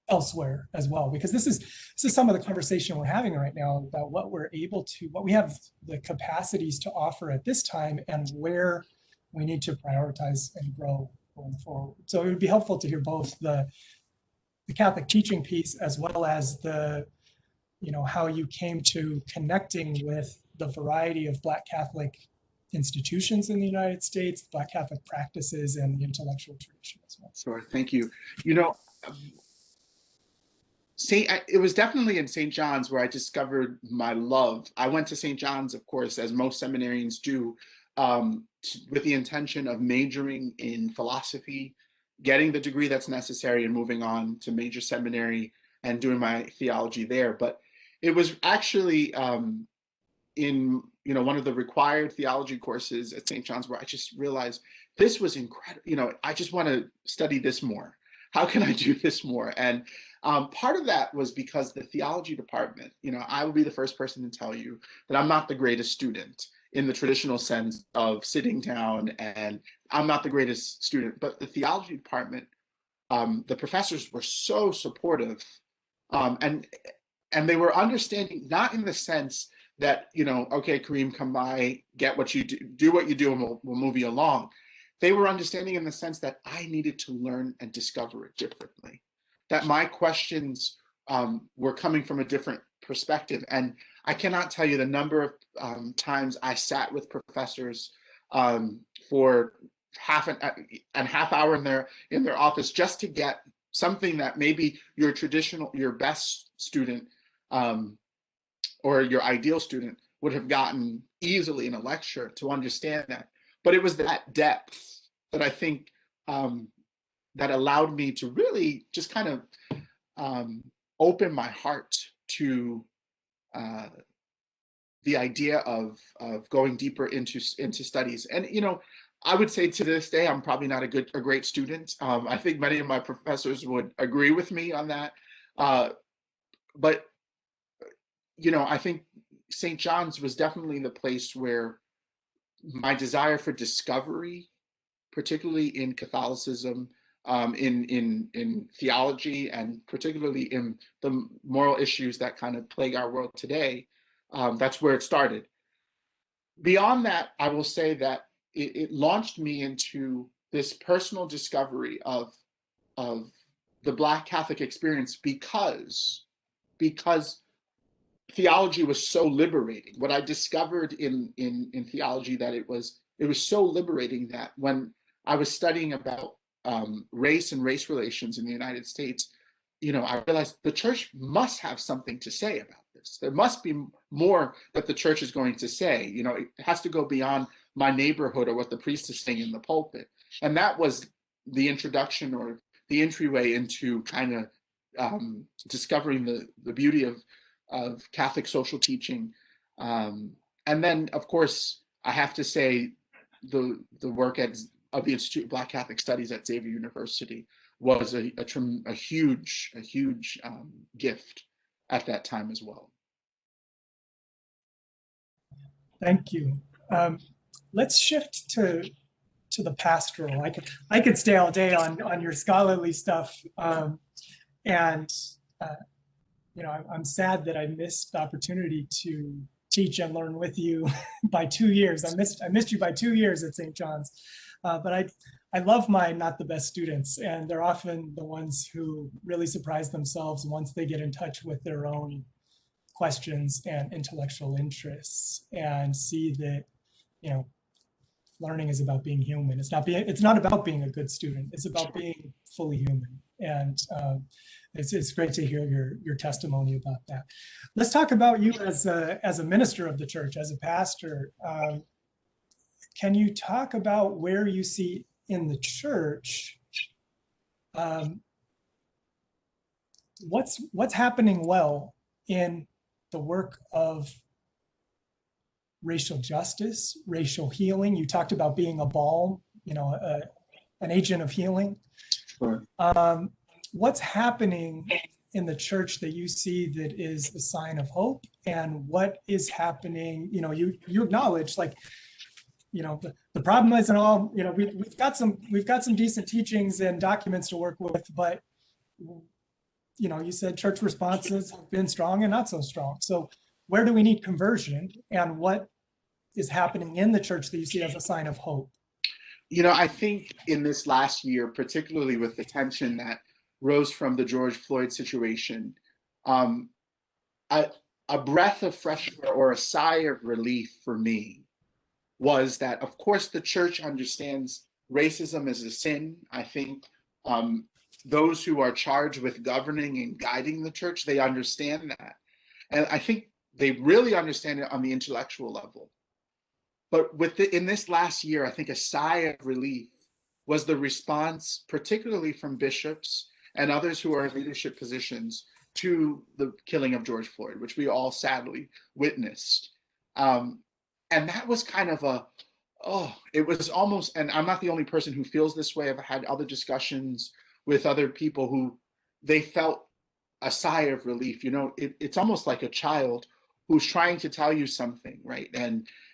elsewhere as well? Because this is some of the conversation we're having right now about what we have the capacities to offer at this time and where we need to prioritize and grow going forward. So it would be helpful to hear both the Catholic teaching piece as well as the, how you came to connecting with the variety of Black Catholic institutions in the United States, Black Catholic practices, and the intellectual tradition as well. Sure, thank you. It was definitely in St. John's where I discovered my love. I went to St. John's, of course, as most seminarians do, with the intention of majoring in philosophy, getting the degree that's necessary, and moving on to major seminary and doing my theology there. But it was actually in one of the required theology courses at St. John's where I just realized this was incredible. I just want to study this more. How can I do this more? And part of that was because the theology department, I will be the first person to tell you that I'm not the greatest student in the traditional sense of sitting down, and I'm not the greatest student, but the theology department, the professors were so supportive, and they were understanding, not in the sense that, okay, Kareem, come by, get what you do what you do, and we'll move you along. They were understanding in the sense that I needed to learn and discover it differently, that my questions were coming from a different perspective. And I cannot tell you the number of times I sat with professors for half hour in their office just to get something that maybe your best student or your ideal student would have gotten easily in a lecture, to understand that. But it was that depth that I think that allowed me to really just kind of open my heart to the idea of going deeper into studies. And I would say to this day, I'm probably not a great student. I think many of my professors would agree with me on that. But I think St. John's was definitely the place where my desire for discovery, particularly in Catholicism, in theology, and particularly in the moral issues that kind of plague our world today, that's where it started. Beyond that, I will say that it launched me into this personal discovery of the Black Catholic experience, because theology was so liberating. What I discovered in theology, that it was so liberating, that when I was studying about race and race relations in the United States, I realized the church must have something to say about this. There must be more that the church is going to say. It has to go beyond my neighborhood or what the priest is saying in the pulpit. And that was the introduction or the entryway into kind of discovering the beauty of Catholic social teaching. And then, of course, I have to say the work of the Institute of Black Catholic Studies at Xavier University was a huge gift at that time as well. Thank you. Let's shift to the pastoral. I could stay all day on your scholarly stuff, and I'm sad that I missed the opportunity to teach and learn with you by 2 years. I missed you by 2 years at St. John's, but I love my not the best students, and they're often the ones who really surprise themselves once they get in touch with their own questions and intellectual interests and see that learning is about being human. It's not about being a good student. It's about being fully human. And it's great to hear your testimony about that. Let's talk about you as a minister of the church, as a pastor. Can you talk about where you see in the church what's happening well in the work of racial justice, racial healing? You talked about being a balm, an agent of healing. Sure. What's happening in the church that you see that is a sign of hope, and what is happening? You acknowledge, the problem isn't all. We've got some decent teachings and documents to work with, but you said church responses have been strong and not so strong. So where do we need conversion, and what is happening in the church that you see as a sign of hope? I think in this last year, particularly with the tension that rose from the George Floyd situation, a breath of fresh air or a sigh of relief for me was that, of course, the church understands racism as a sin. I think those who are charged with governing and guiding the church, they understand that. And I think they really understand it on the intellectual level. But in this last year, I think a sigh of relief was the response, particularly from bishops and others who are in leadership positions, to the killing of George Floyd, which we all sadly witnessed. And that was kind of it was almost, and I'm not the only person who feels this way. I've had other discussions with other people who they felt a sigh of relief. It's almost like a child who's trying to tell you something, right?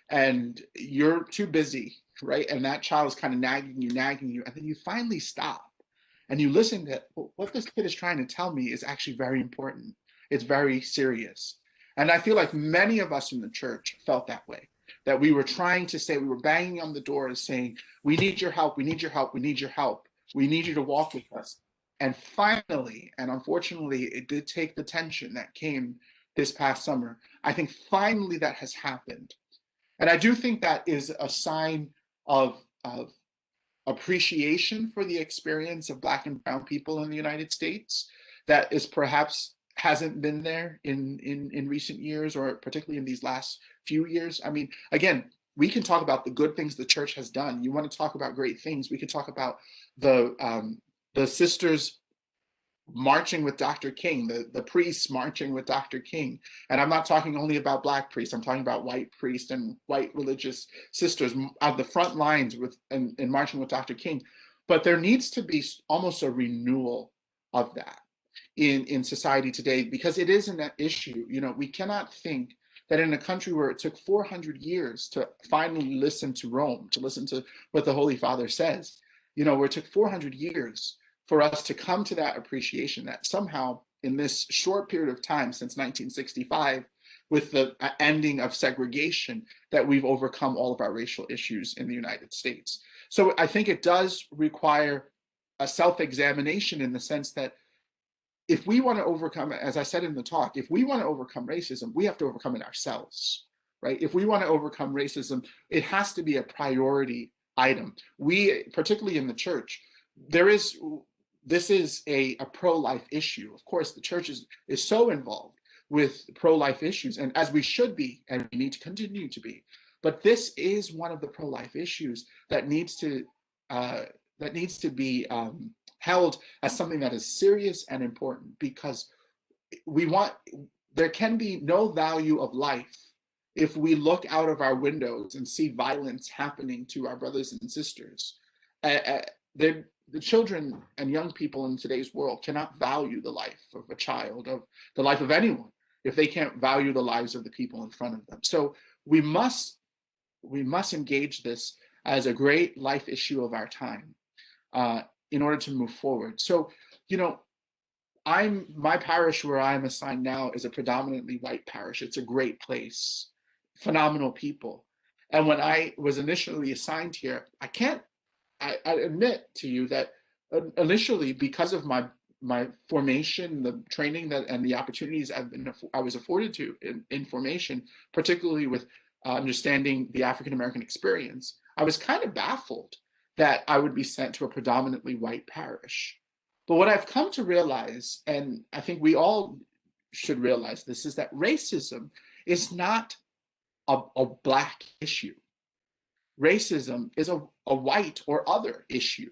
And you're too busy, right? And that child is kind of nagging you, and then you finally stop and you listen to what this kid is trying to tell me is actually very important. It's very serious. And I feel like many of us in the church felt that way, that we were trying to say, we were banging on the doors saying, we need your help, we need your help, we need your help. We need you to walk with us. And finally, and unfortunately, it did take the tension that came this past summer. I think finally that has happened. And I do think that is a sign of appreciation for the experience of Black and brown people in the United States that is perhaps hasn't been there in recent years, or particularly in these last few years. I mean, again, we can talk about the good things the church has done. You want to talk about great things, we can talk about the sisters marching with Dr. King, the priests marching with Dr. King. And I'm not talking only about Black priests, I'm talking about white priests and white religious sisters at the front lines in marching with Dr. King. But there needs to be almost a renewal of that in society today, because it is an issue. We cannot think that in a country where it took 400 years to finally listen to Rome, to listen to what the Holy Father says, where it took 400 years for us to come to that appreciation that somehow in this short period of time since 1965, with the ending of segregation, that we've overcome all of our racial issues in the United States. So I think it does require a self-examination in the sense that if we want to overcome, as I said in the talk, if we want to overcome racism, we have to overcome it ourselves, right? If we want to overcome racism, it has to be a priority item. We, particularly in the church, this is a pro-life issue. Of course, the church is so involved with pro-life issues, and as we should be, and we need to continue to be. But this is one of the pro-life issues that needs to be held as something that is serious and important, because there can be no value of life if we look out of our windows and see violence happening to our brothers and sisters. The children and young people in today's world cannot value the life of a child, of the life of anyone, if they can't value the lives of the people in front of them. So we must engage this as a great life issue of our time in order to move forward. So, my parish where I'm assigned now is a predominantly white parish. It's a great place, phenomenal people. And when I was initially assigned here, I admit to you that initially, because of my formation, the training and the opportunities I was afforded to in formation, particularly with understanding the African American experience, I was kind of baffled that I would be sent to a predominantly white parish. But what I've come to realize, and I think we all should realize this, is that racism is not a black issue. Racism is a white or other issue.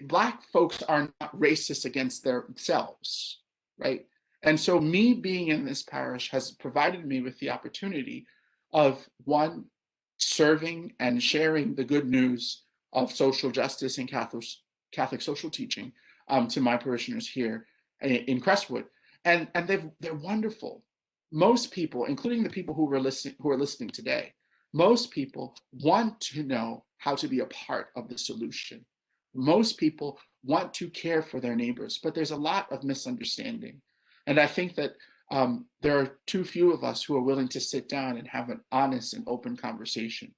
Black folks are not racist against themselves, right? And so me being in this parish has provided me with the opportunity of, one, serving and sharing the good news of social justice and Catholic social teaching to my parishioners here in Crestwood, and they're wonderful. Most people, including the people who are listening today, most people want to know how to be a part of the solution. Most people want to care for their neighbors, but there's a lot of misunderstanding. And I think that there are too few of us who are willing to sit down and have an honest and open conversation.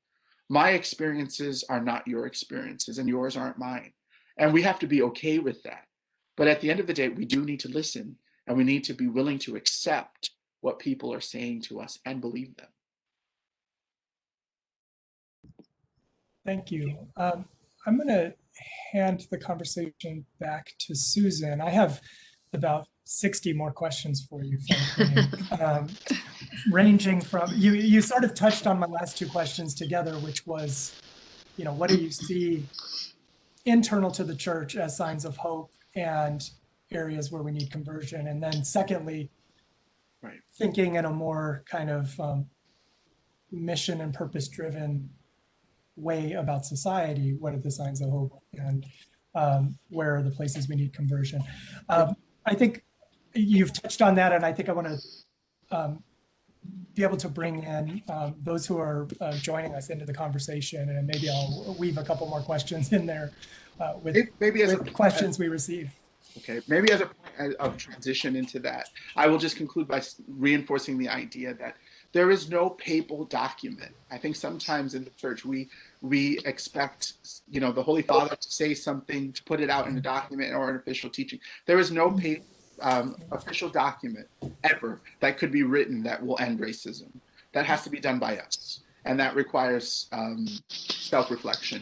My experiences are not your experiences, and yours aren't mine. And we have to be okay with that. But at the end of the day, we do need to listen, and we need to be willing to accept what people are saying to us and believe them. Thank you. I'm going to hand the conversation back to Susan. I have about 60 more questions for you, ranging from, you sort of touched on my last two questions together, which was, what do you see internal to the church as signs of hope and areas where we need conversion? And then secondly, right, thinking in a more kind of mission and purpose-driven way about society, what are the signs of hope, and where are the places we need conversion? I think you've touched on that, and I think I want to be able to bring in those who are joining us into the conversation, and maybe I'll weave a couple more questions in there with questions we receive. Okay, maybe as a point of transition into that, I will just conclude by reinforcing the idea that there is no papal document. I think sometimes in the church we expect, the Holy Father to say something, to put it out in a document or an official teaching. There is no official document ever that could be written that will end racism. That has to be done by us, and that requires self-reflection.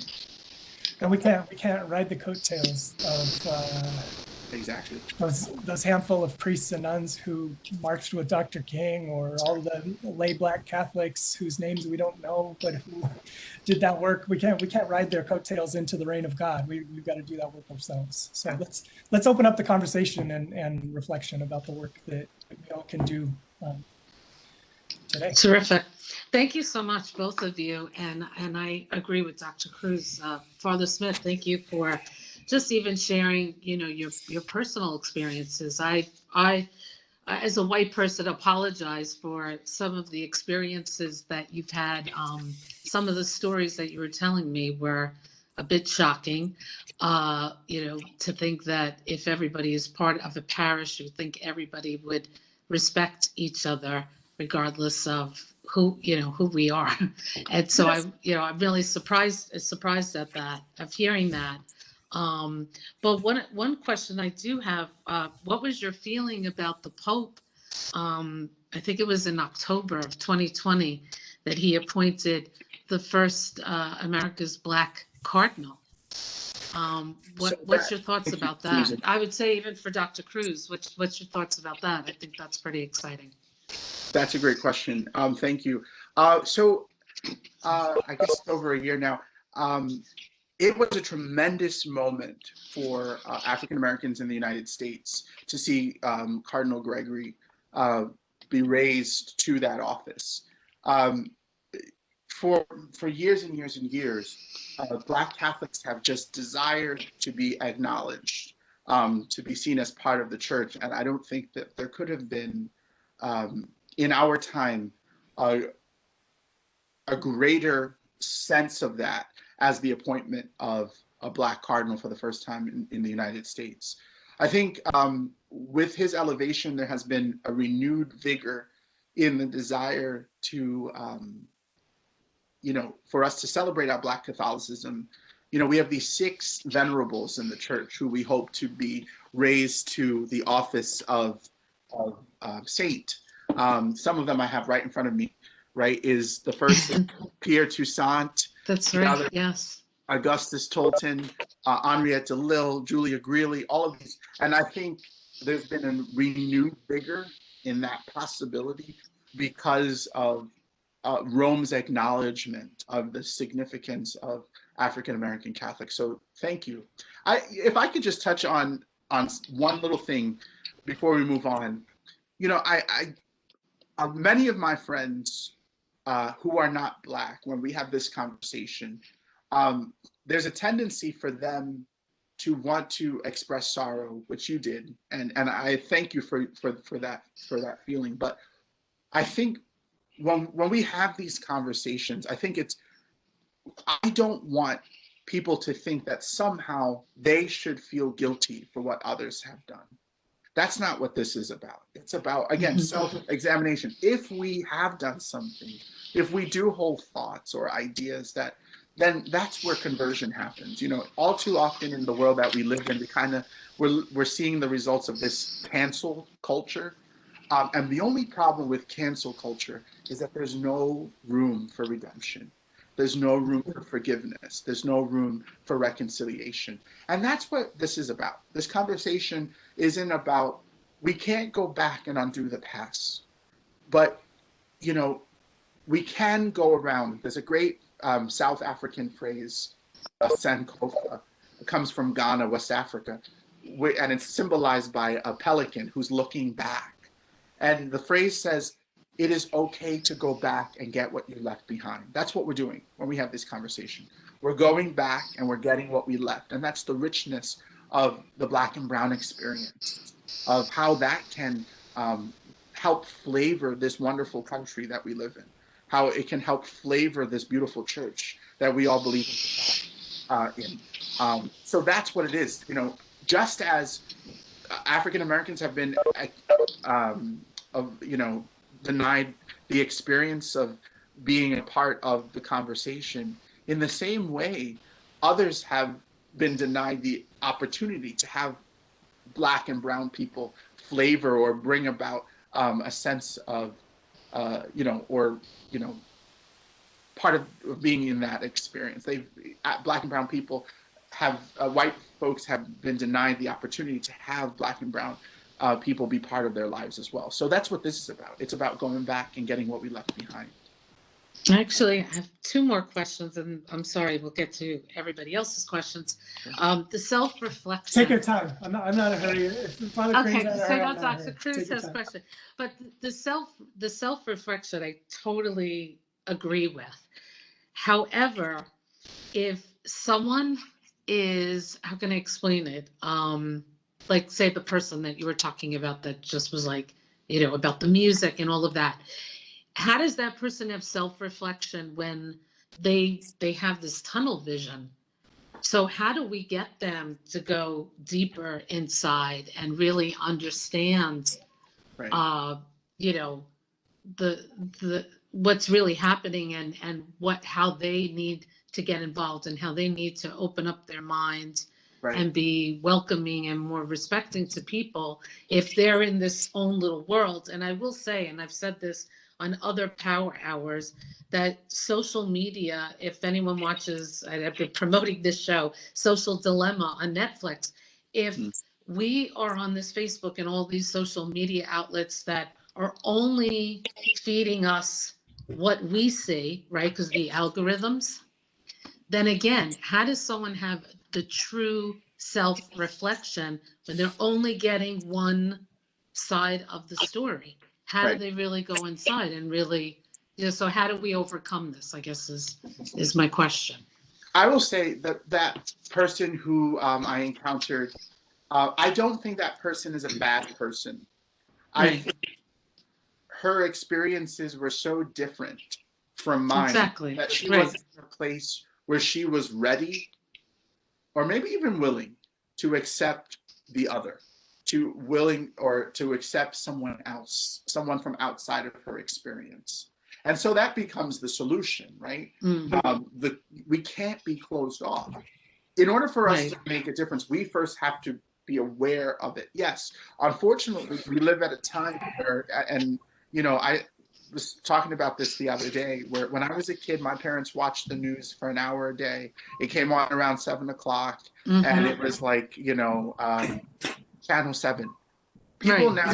And we can't ride the coattails of exactly those handful of priests and nuns who marched with Dr. King, or all the lay Black Catholics whose names we don't know but who did that work. We can't ride their coattails into the reign of God. We've got to do that work ourselves. So let's open up the conversation and reflection about the work that we all can do today. Terrific. Thank you so much, both of you. And I agree with Dr. Cruz. Father Smith, thank you for just even sharing, your personal experiences. I, as a white person, apologize for some of the experiences that you've had. Some of the stories that you were telling me were a bit shocking. To think that if everybody is part of a parish, you think everybody would respect each other regardless of who we are. And so I'm really surprised at that, of hearing that. But one question I do have, what was your feeling about the Pope? I think it was in October of 2020 that he appointed the first America's Black Cardinal. What's your thoughts Thank you, about that? Susan. I would say even for Dr. Cruz, what's your thoughts about that? I think that's pretty exciting. That's a great question. Thank you. I guess it's over a year now. It was a tremendous moment for African Americans in the United States to see Cardinal Gregory be raised to that office. For years and years and years, Black Catholics have just desired to be acknowledged, to be seen as part of the church, and I don't think that there could have been, in our time, a greater sense of that as the appointment of a Black cardinal for the first time in the United States. I think with his elevation, there has been a renewed vigor in the desire to, for us to celebrate our Black Catholicism. We have these 6 venerables in the church who we hope to be raised to the office of saint. Some of them I have right in front of me. Right, is the first Pierre Toussaint. That's right. Yes. Augustus Tolton, Henriette Lille, Julia Greeley, all of these. And I think there's been a renewed vigor in that possibility because of Rome's acknowledgement of the significance of African American Catholics. So thank you. If I could just touch on one little thing before we move on. Many of my friends who are not Black, when we have this conversation, there's a tendency for them to want to express sorrow, which you did, and I thank you for that feeling. But I think when we have these conversations, I don't want people to think that somehow they should feel guilty for what others have done. That's not what this is about. It's about, again, self-examination. If we have done something, if we do hold thoughts or ideas, then that's where conversion happens. All too often in the world that we live in, we're seeing the results of this cancel culture. And the only problem with cancel culture is that there's no room for redemption. There's no room for forgiveness. There's no room for reconciliation. And that's what this is about. This conversation isn't about, we can't go back and undo the past. But, we can go around. There's a great South African phrase, Sankofa. It comes from Ghana, West Africa. And it's symbolized by a pelican who's looking back. And the phrase says, it is okay to go back and get what you left behind. That's what we're doing when we have this conversation. We're going back and we're getting what we left. And that's the richness of the Black and brown experience, of how that can help flavor this wonderful country that we live in, how it can help flavor this beautiful church that we all believe in. So that's what it is. Just as African Americans have been, denied the experience of being a part of the conversation, in the same way, others have been denied the opportunity to have Black and brown people flavor or bring about a sense of, part of being in that experience. Black and brown people white folks have been denied the opportunity to have Black and brown people be part of their lives as well. So that's what this is about. It's about going back and getting what we left behind. Actually, I have 2 more questions, and I'm sorry, we'll get to everybody else's questions. The self-reflection. Take your time. I'm not in a hurry. If Father Okay, Cruz so now Dr. Cruz has a question. But the self-reflection, I totally agree with. However, if someone is, how can I explain it? Like, say, the person that you were talking about that just was like, about the music and all of that. How does that person have self-reflection when they have this tunnel vision? So how do we get them to go deeper inside and really understand, Right. the what's really happening and how they need to get involved and how they need to open up their minds, right, and be welcoming and more respecting to people if they're in this own little world? And I will say, and I've said this on other power hours that social media, if anyone watches, I've been promoting this show, Social Dilemma on Netflix. If we are on this Facebook and all these social media outlets that are only feeding us what we see, right? Because the algorithms, then again, how does someone have the true self-reflection when they're only getting one side of the story? How do they really go inside and really, so how do we overcome this, I guess is my question. I will say that that person who I encountered, I don't think that person is a bad person. I think her experiences were so different from mine that she was in a place where she was ready, or maybe even willing, to accept the other, to accept someone else, someone from outside of her experience. And so that becomes the solution, right? We can't be closed off. In order for us to make a difference, we first have to be aware of it. Yes, unfortunately, we live at a time where, and I was talking about this the other day, where when I was a kid, my parents watched the news for an hour a day. It came on around 7 o'clock, and it was like, Channel 7. People now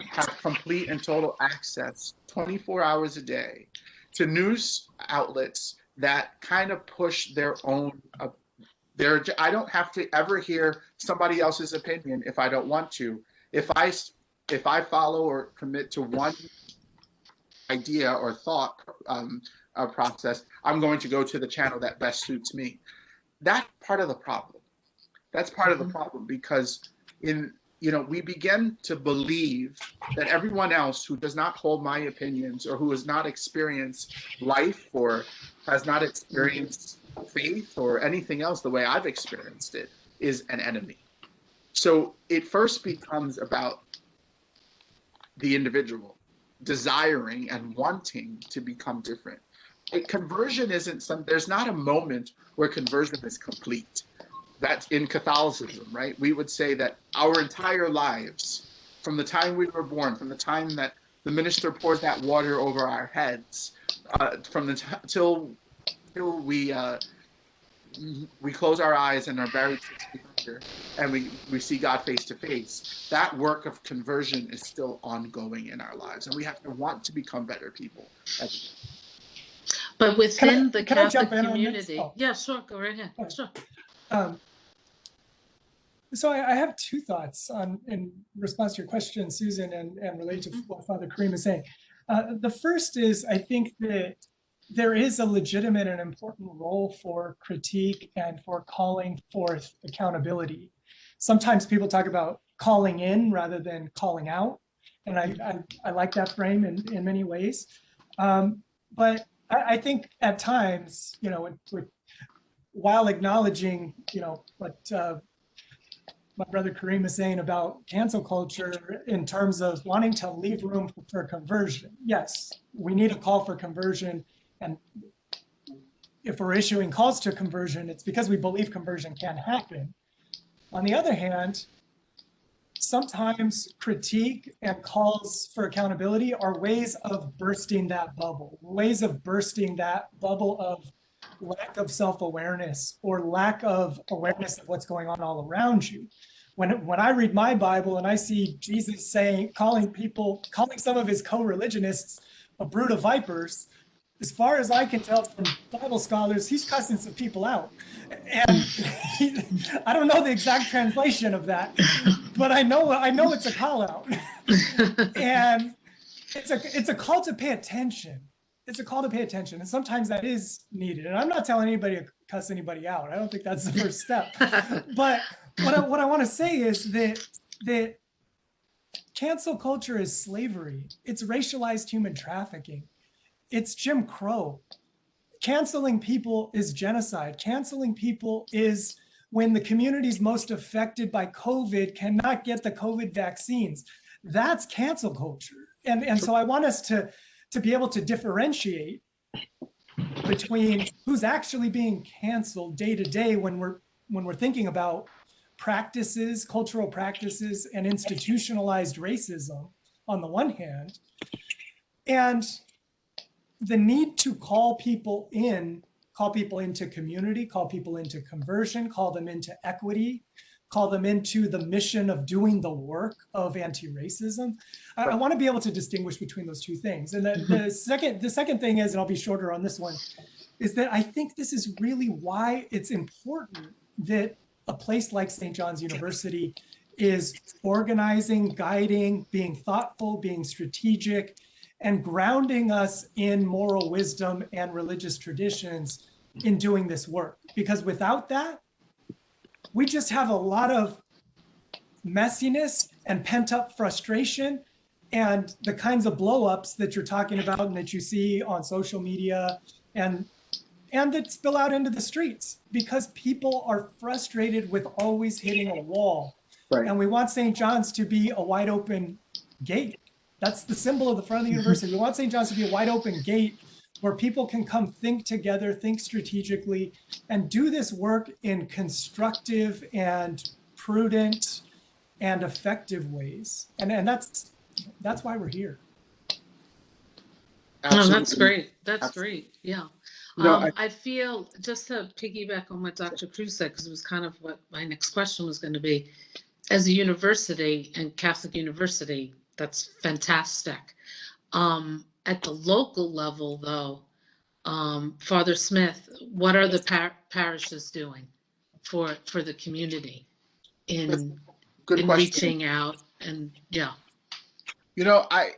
have complete and total access 24 hours a day to news outlets that kind of push their own. I don't have to ever hear somebody else's opinion if I don't want to. If I follow or commit to one idea or thought process, I'm going to go to the channel that best suits me. That's part of the problem. That's part of the problem, because we begin to believe that everyone else who does not hold my opinions, or who has not experienced life, or has not experienced faith or anything else the way I've experienced it, is an enemy. So it first becomes about the individual desiring and wanting to become different. Conversion there's not a moment where conversion is complete. That's in Catholicism, right? We would say that our entire lives, from the time we were born, from the time that the minister pours that water over our heads, till we close our eyes and are buried 6 feet under, and we see God face to face, that work of conversion is still ongoing in our lives, and we have to want to become better people. But within the Catholic community, yeah, sure, go right ahead. Sure. So I have two thoughts in response to your question, Susan, and related to what Father Kareem is saying. The first is, I think that there is a legitimate and important role for critique and for calling forth accountability. Sometimes people talk about calling in rather than calling out, and I like that frame in many ways. But I think at times, while acknowledging, what my brother Kareem is saying about cancel culture in terms of wanting to leave room for conversion. Yes, we need a call for conversion. And if we're issuing calls to conversion, it's because we believe conversion can happen. On the other hand, sometimes critique and calls for accountability are ways of bursting that bubble, of lack of self-awareness or lack of awareness of what's going on all around you. When I read my Bible and I see Jesus calling some of his co-religionists a brood of vipers, as far as I can tell from Bible scholars, he's cussing some people out. And I don't know the exact translation of that, but I know it's a call out. And it's a call to pay attention. It's a call to pay attention. And sometimes that is needed. And I'm not telling anybody to cuss anybody out. I don't think that's the first step. But what I want to say is that cancel culture is slavery. It's racialized human trafficking. It's Jim Crow. Canceling people is genocide. Canceling people is when the communities most affected by COVID cannot get the COVID vaccines. That's cancel culture. And so I want us to be able to differentiate between who's actually being canceled day to day when we're thinking about practices, cultural practices, and institutionalized racism on the one hand, and the need to call people into community, call people into conversion, call them into equity, call them into the mission of doing the work of anti-racism. I want to be able to distinguish between those two things. And the second thing is, and I'll be shorter on this one, is that I think this is really why it's important that a place like St. John's University is organizing, guiding, being thoughtful, being strategic, and grounding us in moral wisdom and religious traditions in doing this work. Because without that, we just have a lot of messiness and pent-up frustration and the kinds of blow-ups that you're talking about and that you see on social media and that spill out into the streets because people are frustrated with always hitting a wall. Right. And we want St. John's to be a wide open gate. That's the symbol of the front of the university. We want St. John's to be a wide open gate where people can come think together, think strategically, and do this work in constructive and prudent and effective ways. And that's why we're here. Oh, that's great. That's great. Yeah. No, I feel, just to piggyback on what Dr. Cruz said, because it was kind of what my next question was going to be, as a university and Catholic university, that's fantastic. At the local level, though, Father Smith, what are the parishes doing for the community in reaching out? And yeah, you know, I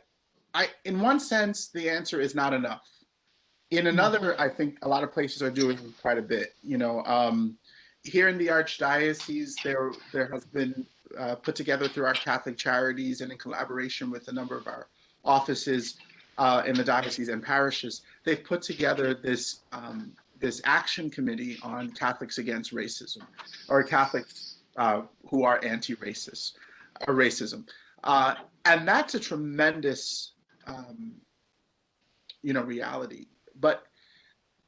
in one sense the answer is not enough. In another, I think a lot of places are doing quite a bit. You know, here in the Archdiocese, there has been put together through our Catholic Charities and in collaboration with a number of our offices in the diocese and parishes, they've put together this this action committee on Catholics against racism, or Catholics who are anti-racist or racism, and that's a tremendous reality. But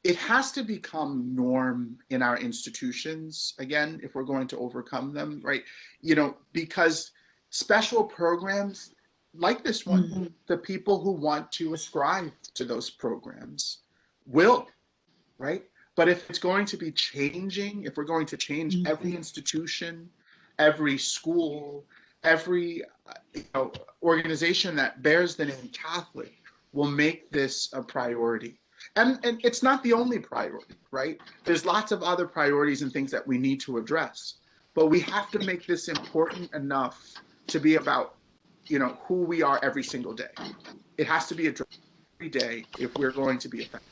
it has to become norm in our institutions, again, if we're going to overcome them, right? You know, because special programs like this one, the people who want to ascribe to those programs will, right? But if it's going to be changing, if we're going to change every institution, every school, every organization that bears the name Catholic will make this a priority. And it's not the only priority, right? There's lots of other priorities and things that we need to address. But we have to make this important enough to be about, who we are every single day. It has to be addressed every day if we're going to be effective.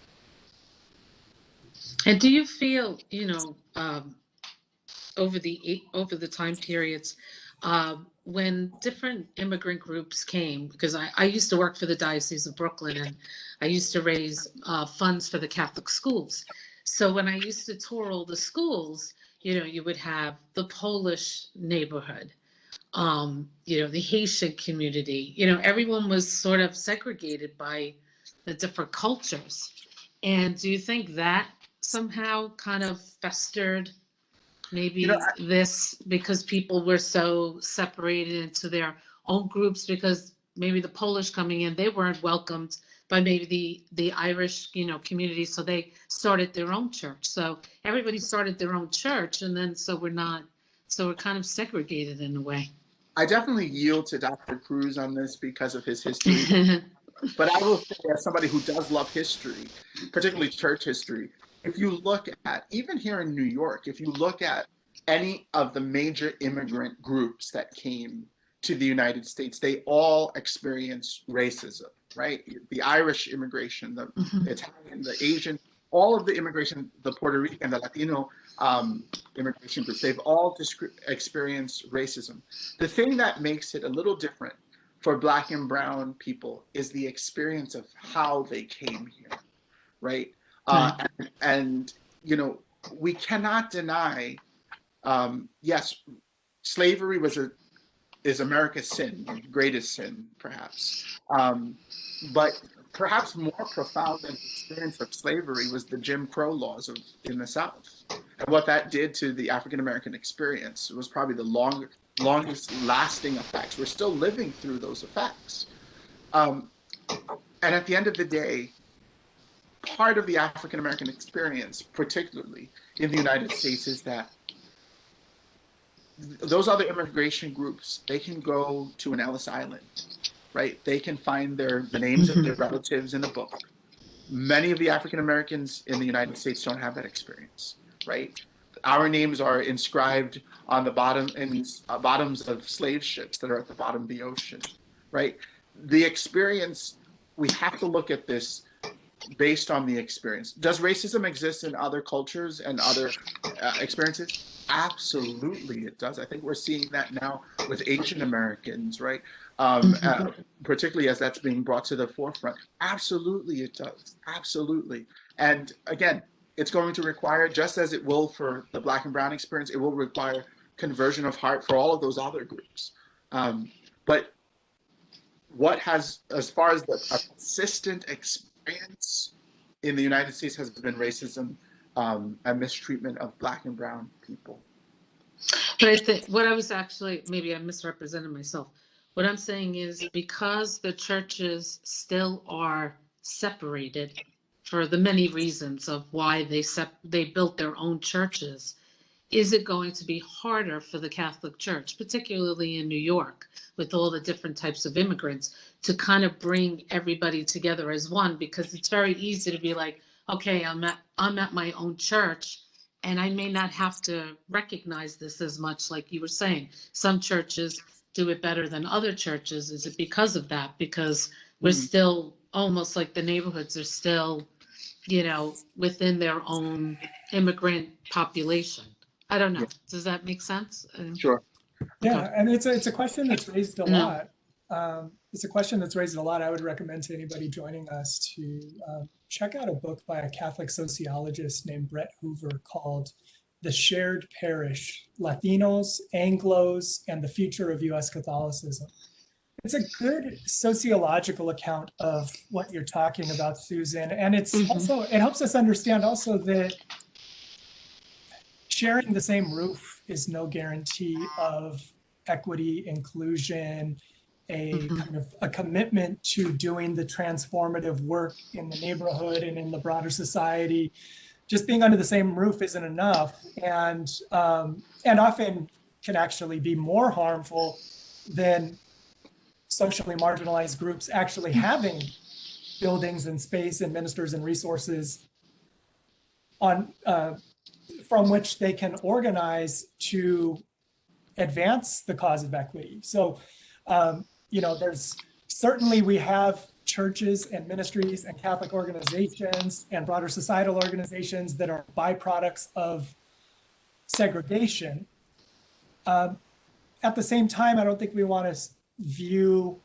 And do you feel, over the time periods, when different immigrant groups came, because I used to work for the Diocese of Brooklyn and I used to raise funds for the Catholic schools. So when I used to tour all the schools, you would have the Polish neighborhood, the Haitian community, everyone was sort of segregated by the different cultures. And do you think that somehow kind of festered maybe this, because people were so separated into their own groups, because maybe the Polish coming in, they weren't welcomed by maybe the Irish, community. So they started their own church. So everybody started their own church. And then, so we're kind of segregated in a way. I definitely yield to Dr. Cruz on this because of his history. But I will say, as somebody who does love history, particularly church history, if you look at, even here in New York, if you look at any of the major immigrant groups that came to the United States, they all experienced racism, right? The Irish immigration, the Italian, the Asian, all of the immigration, the Puerto Rican, the Latino immigration groups, they've all experienced racism. The thing that makes it a little different for Black and Brown people is the experience of how they came here, right? And we cannot deny, yes, slavery is America's sin, greatest sin, perhaps. But perhaps more profound than the experience of slavery was the Jim Crow laws in the South. And what that did to the African-American experience was probably the longest lasting effects. We're still living through those effects. And at the end of the day, part of the African American experience, particularly in the United States, is that those other immigration groups, they can go to an Ellis Island, right? They can find the names of their relatives in the book. Many of the African Americans in the United States don't have that experience, right? Our names are inscribed on the bottoms of slave ships that are at the bottom of the ocean, right? The experience, we have to look at this based on the experience. Does racism exist in other cultures and other experiences? Absolutely, it does. I think we're seeing that now with Asian Americans, right? Particularly as that's being brought to the forefront. Absolutely, it does. Absolutely. And again, it's going to require, just as it will for the Black and Brown experience, it will require conversion of heart for all of those other groups. But what has, as far as a consistent experience in the United States, has been racism and mistreatment of Black and Brown people. But I think what I was actually, maybe I misrepresented myself. What I'm saying is, because the churches still are separated for the many reasons of why they built their own churches, is it going to be harder for the Catholic Church, particularly in New York, with all the different types of immigrants, to kind of bring everybody together as one? Because it's very easy to be like, okay, I'm at my own church, and I may not have to recognize this as much, like you were saying. Some churches do it better than other churches. Is it because of that? Because we're still almost like the neighborhoods are still, within their own immigrant population. I don't know. Yeah. Does that make sense? Sure. Yeah, and it's a question that's raised a lot. It's a question that's raised a lot. I would recommend to anybody joining us to check out a book by a Catholic sociologist named Brett Hoover called The Shared Parish, Latinos, Anglos, and the Future of U.S. Catholicism. It's a good sociological account of what you're talking about, Susan. And it's also, it helps us understand also that sharing the same roof is no guarantee of equity, inclusion, a kind of a commitment to doing the transformative work in the neighborhood and in the broader society. Just being under the same roof isn't enough, and often can actually be more harmful than socially marginalized groups actually having buildings and space and ministers and resources on from which they can organize to advance the cause of equity. So, there's certainly, we have churches and ministries and Catholic organizations and broader societal organizations that are byproducts of segregation. At the same time, I don't think we want to view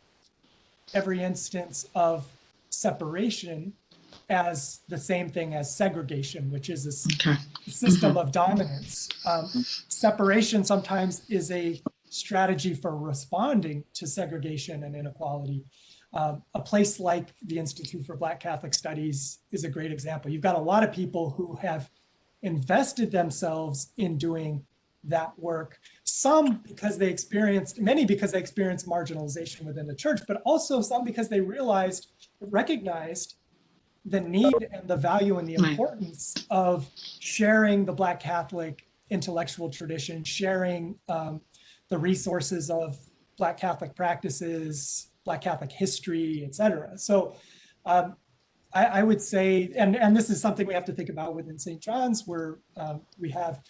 every instance of separation as the same thing as segregation, which is a system of dominance. Separation sometimes is a strategy for responding to segregation and inequality. A place like the Institute for Black Catholic Studies is a great example. You've got a lot of people who have invested themselves in doing that work. Some because they experienced, many because they experienced marginalization within the church, but also some because they recognized the need and the value and the importance of sharing the Black Catholic intellectual tradition, sharing the resources of Black Catholic practices, Black Catholic history, et cetera. So I would say, and this is something we have to think about within St. John's, where we have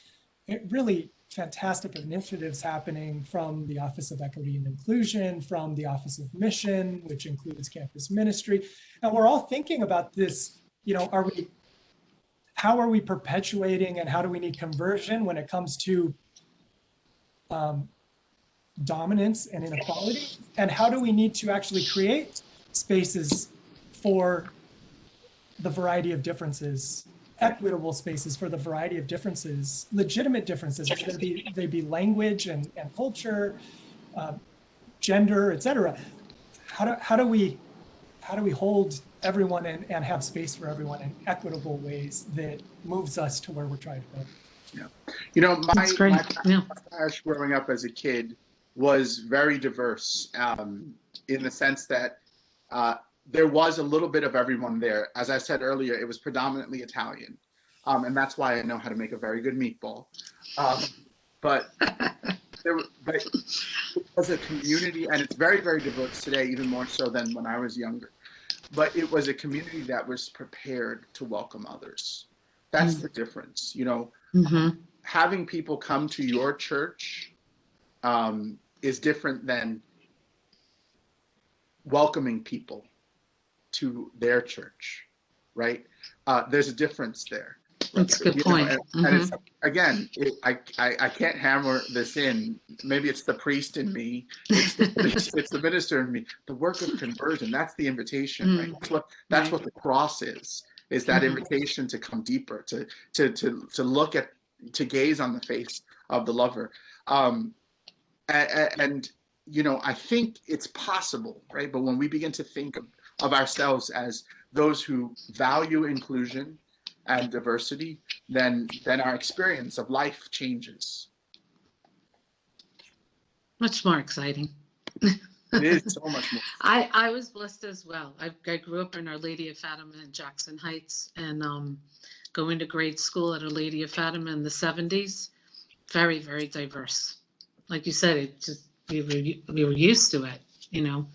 really fantastic initiatives happening from the Office of Equity and Inclusion, from the Office of Mission, which includes campus ministry. And we're all thinking about this, how are we perpetuating and how do we need conversion when it comes to dominance and inequality? And how do we need to actually create spaces for the variety of differences, equitable spaces for the variety of differences, legitimate differences, whether they be language and culture, gender, et cetera. How do we hold everyone and have space for everyone in equitable ways that moves us to where we're trying to go? My parish growing up as a kid was very diverse in the sense that there was a little bit of everyone there. As I said earlier, it was predominantly Italian. And that's why I know how to make a very good meatball. But but it was a community, and it's very, very diverse today, even more so than when I was younger. But it was a community that was prepared to welcome others. That's the difference. You know, having people come to your church is different than welcoming people to their church, right? There's a difference there. That's a good point. And it's, again, I can't hammer this in. Maybe it's the priest in me. It's the minister in me. The work of conversion, that's the invitation, right? That's what the cross is that invitation to come deeper, to look at, to gaze on the face of the lover. And you know, I think it's possible, right? But when we begin to think of ourselves as those who value inclusion and diversity, then our experience of life changes. Much more exciting. It is so much more. I was blessed as well. I grew up in Our Lady of Fatima in Jackson Heights, and going to grade school at Our Lady of Fatima in the 70s. Very, very diverse. Like you said, it just we were used to it. You know,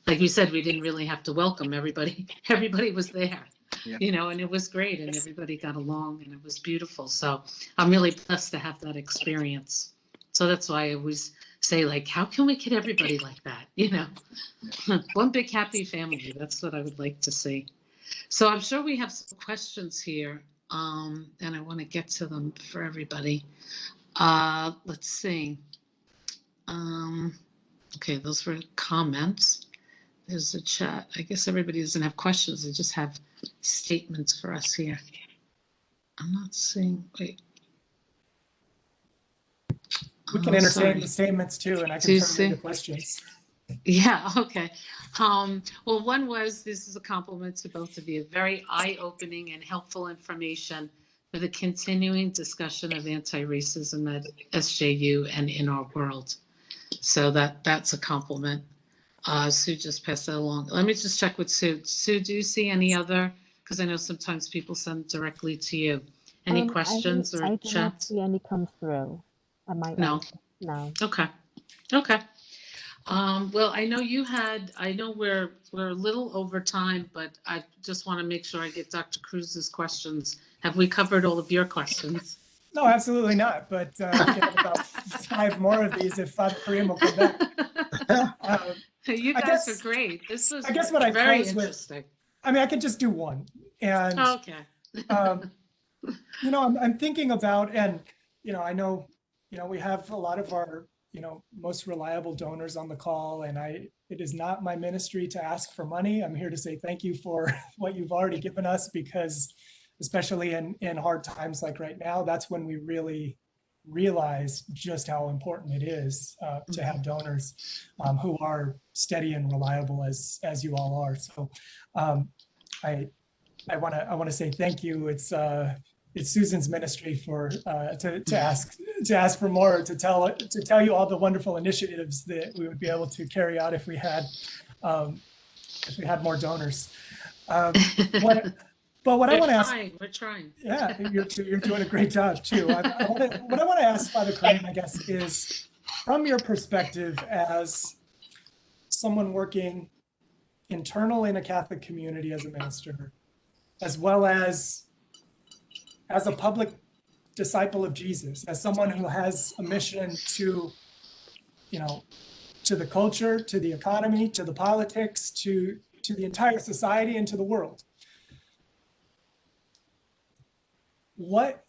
like you said, we didn't really have to welcome everybody. Everybody was there. Yeah. You know, and it was great, and everybody got along, and it was beautiful. So I'm really blessed to have that experience. So that's why I always say, like, how can we get everybody like that? You know, one big happy family. That's what I would like to see. So I'm sure we have some questions here, and I want to get to them for everybody. Let's see. Okay, those were comments. There's a chat. I guess everybody doesn't have questions. They just have statements for us here. I'm not seeing, wait. We can entertain the statements too, and I can turn into questions. Yeah, okay. Well, one was, this is a compliment to both of you, very eye-opening and helpful information for the continuing discussion of anti-racism at SJU and in our world. So that's a compliment. Sue just passed that along. Let me just check with Sue. Sue, do you see any other? Because I know sometimes people send directly to you. Any questions or I chat? do not see any come through. I might. No. No. Okay. Okay. Well, I know I know we're a little over time, but I just want to make sure I get Dr. Cruz's questions. Have we covered all of your questions? No, absolutely not. But we can have about 5 more of these if Father Kareem will come back. You guys are great. This was very interesting. I mean, I could just do one. And okay. You know, I'm thinking about, and you know, I know, you know, we have a lot of our, you know, most reliable donors on the call, and it is not my ministry to ask for money. I'm here to say thank you for what you've already given us, because especially in hard times like right now, that's when we really realize just how important it is to have donors who are steady and reliable as you all are. So I want to say thank you. It's Susan's ministry for to ask for more, to tell you all the wonderful initiatives that we would be able to carry out if we had more donors. But what I want to ask, we're trying. Yeah, you're doing a great job too. What I want to ask Father Kareem, I guess, is from your perspective as someone working internal in a Catholic community as a minister, as well as a public disciple of Jesus, as someone who has a mission to, you know, to the culture, to the economy, to the politics, to the entire society and to the world. What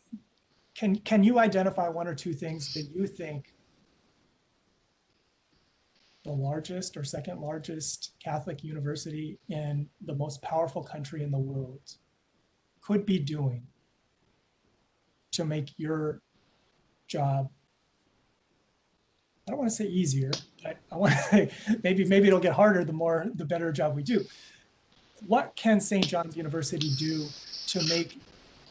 can you identify 1 or 2 things that you think the largest or second largest Catholic university in the most powerful country in the world could be doing to make your job, I don't want to say easier, but I want to say maybe it'll get harder the better job we do. What can St. John's University do to make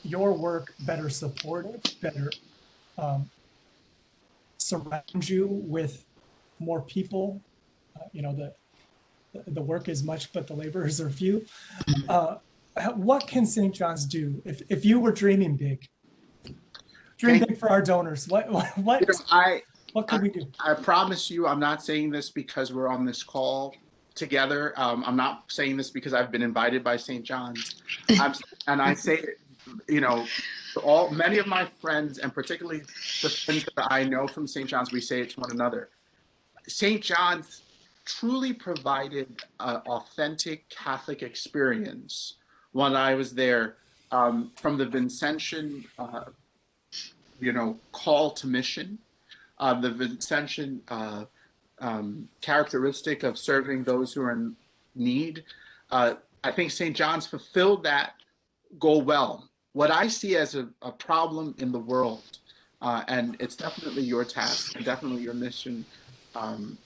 your work better supported, better surround you with more people, you know, the work is much, but the laborers are few. What can St. John's do if you were dreaming big? Dream big for our donors. What could we do? I promise you, I'm not saying this because we're on this call together. I'm not saying this because I've been invited by St. John's. And I say it, you know, many of my friends, and particularly the friends that I know from St. John's, we say it to one another. St. John's truly provided an authentic Catholic experience when I was there, from the Vincentian, call to mission, the Vincentian characteristic of serving those who are in need. I think St. John's fulfilled that goal well. What I see as a problem in the world, and it's definitely your task and definitely your mission,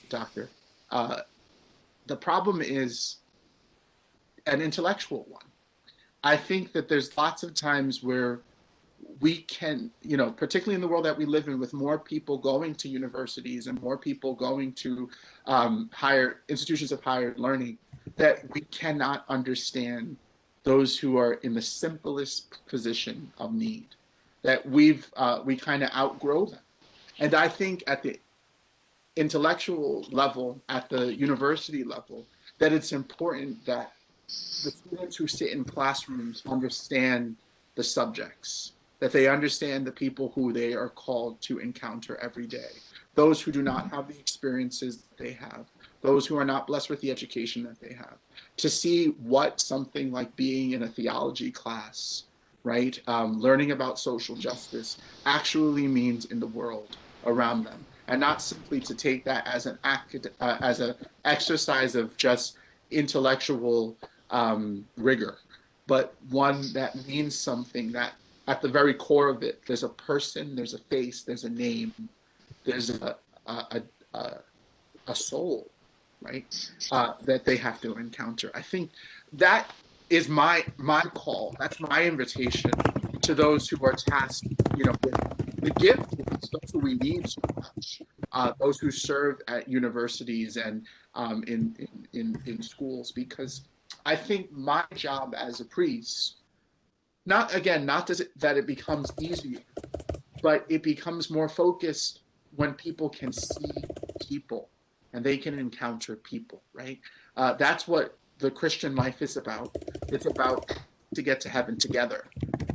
Doctor, the problem is an intellectual one. I think that there's lots of times where we can, particularly in the world that we live in, with more people going to universities and more people going to higher institutions of higher learning, that we cannot understand those who are in the simplest position of need, that we kind of outgrow them. And I think at the intellectual level, at the university level, that it's important that the students who sit in classrooms understand the subjects, that they understand the people who they are called to encounter every day, those who do not have the experiences that they have, those who are not blessed with the education that they have, to see what something like being in a theology class, right, learning about social justice actually means in the world around them, and not simply to take that as an exercise of just intellectual rigor, but one that means something, that at the very core of it, there's a person, there's a face, there's a name, there's a soul, right, that they have to encounter. I think that is my call. That's my invitation to those who are tasked, with the gift, those who we need so much, those who serve at universities and in schools, because I think my job as a priest, not that it becomes easier, but it becomes more focused when people can see people and they can encounter people, right? That's what the Christian life is about. It's about to get to heaven together,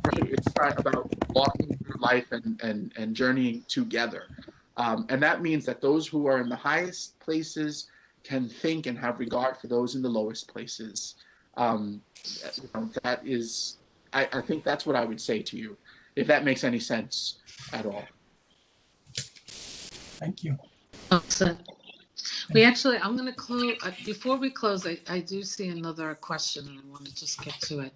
right? It's about walking through life and journeying together. And that means that those who are in the highest places can think and have regard for those in the lowest places. That is, I think that's what I would say to you, if that makes any sense at all. Thank you. I'm going to close. Before we close, I do see another question, and I want to just get to it.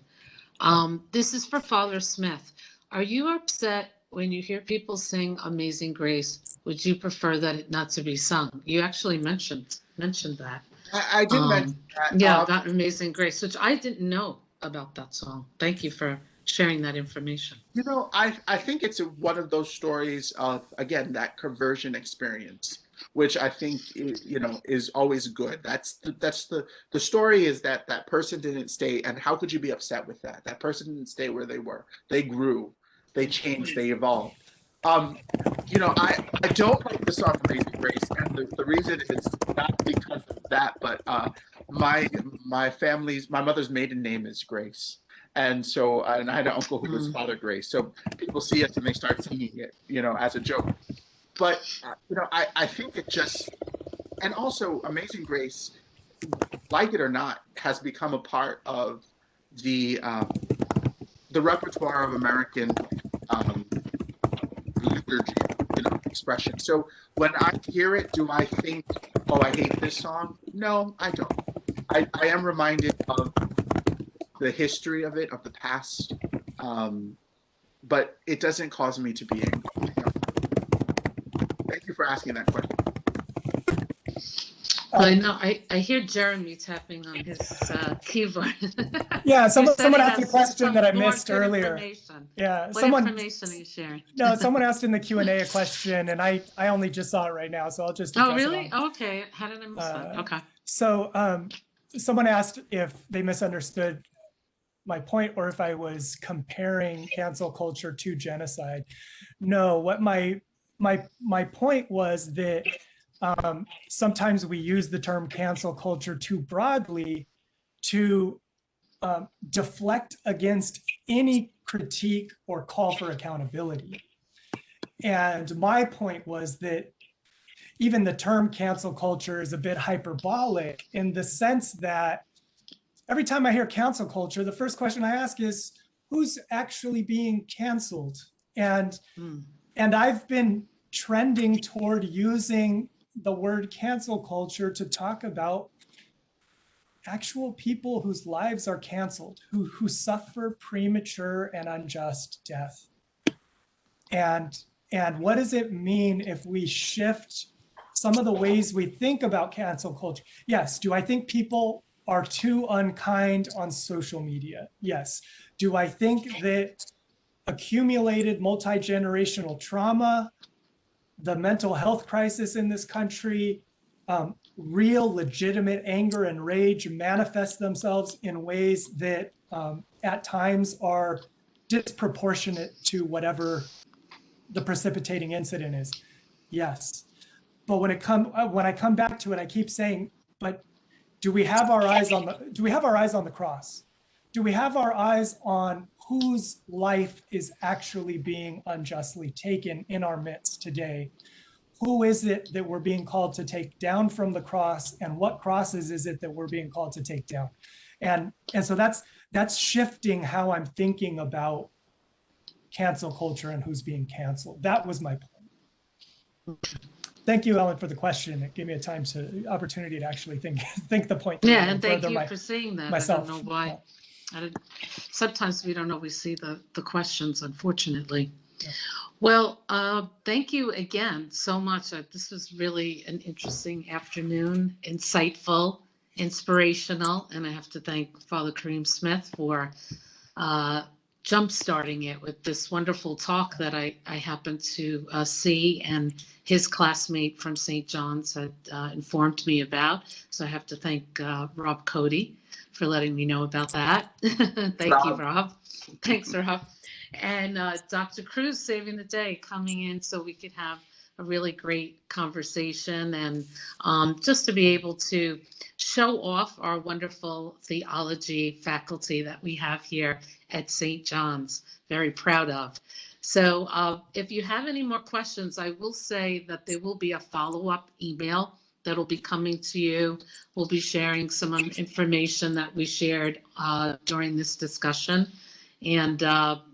This is for Father Smith. Are you upset when you hear people sing Amazing Grace? Would you prefer that it not to be sung? You actually mentioned that. I did mention that. Yeah, that Amazing Grace, which I didn't know about that song. Thank you for sharing that information. I think it's one of those stories of, again, that conversion experience, which I think is always good. That's the story, is that person didn't stay, and how could you be upset with that? That person didn't stay where they were. They grew, they changed, they evolved. I don't like the song Amazing Grace, and the reason is not because of that, but my mother's maiden name is Grace. And so, and I had an uncle who was Father Grace. So people see us and they start singing it, as a joke. But, I think it just, and also Amazing Grace, like it or not, has become a part of the repertoire of American liturgy, expression. So when I hear it, do I think, oh, I hate this song? No, I don't. I am reminded of the history of it, of the past, but it doesn't cause me to be angry. Thank you for asking that question. I know. I hear Jeremy tapping on his keyboard. Yeah, someone asked a question that I missed earlier. Yeah, what information are you sharing? No, someone asked in the Q&A a question, and I only just saw it right now, so I'll just. Oh, really? Okay. How did I miss that? Okay. So someone asked if they misunderstood my point or if I was comparing cancel culture to genocide. No, what my point was that sometimes we use the term cancel culture too broadly to deflect against any critique or call for accountability. And my point was that even the term cancel culture is a bit hyperbolic in the sense that every time I hear cancel culture, the first question I ask is, who's actually being canceled? And I've been trending toward using the word cancel culture to talk about actual people whose lives are canceled, who suffer premature and unjust death. And what does it mean if we shift some of the ways we think about cancel culture? Yes, do I think people are too unkind on social media? Yes. Do I think that accumulated multi-generational trauma, the mental health crisis in this country, real legitimate anger and rage manifest themselves in ways that at times are disproportionate to whatever the precipitating incident is? Yes. But when I come back to it, I keep saying, but do we have our eyes on the cross? Do we have our eyes on whose life is actually being unjustly taken in our midst today? Who is it that we're being called to take down from the cross, and what crosses is it that we're being called to take down? And so that's shifting how I'm thinking about cancel culture and who's being canceled. That was my point. Thank you, Ellen, for the question. It gave me opportunity to actually think the point through. Yeah, and thank you for saying that. Myself. I don't know why. Sometimes we don't always see the questions, unfortunately. Yeah. Well, thank you again so much. This was really an interesting afternoon, insightful, inspirational, and I have to thank Father Kareem Smith for jump-starting it with this wonderful talk that I happened to see, and his classmate from St. John's had informed me about. So I have to thank Rob Cody for letting me know about that. Thank you, Rob. Thanks, Rob. And Dr. Cruz saving the day, coming in so we could have a really great conversation, and just to be able to show off our wonderful theology faculty that we have here at St. John's. Very proud of. So if you have any more questions, I will say that there will be a follow-up email that will be coming to you. We'll be sharing some information that we shared during this discussion. And,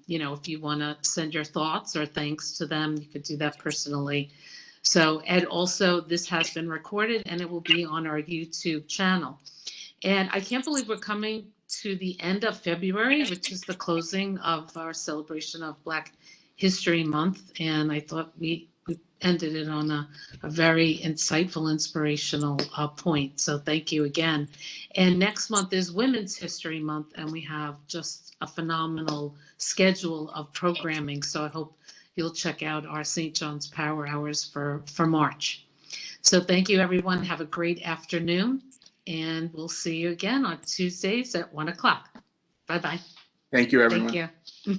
you know, if you want to send your thoughts or thanks to them, you could do that personally. So, Ed, also, this has been recorded and it will be on our YouTube channel. And I can't believe we're coming to the end of February, which is the closing of our celebration of Black History Month. And I thought we ended it on a very insightful, inspirational point. So thank you again. And next month is Women's History Month, and we have just a phenomenal schedule of programming. So I hope you'll check out our St. John's Power Hours for March. So thank you, everyone. Have a great afternoon, and we'll see you again on Tuesdays at 1 o'clock. Bye-bye. Thank you, everyone. Thank you.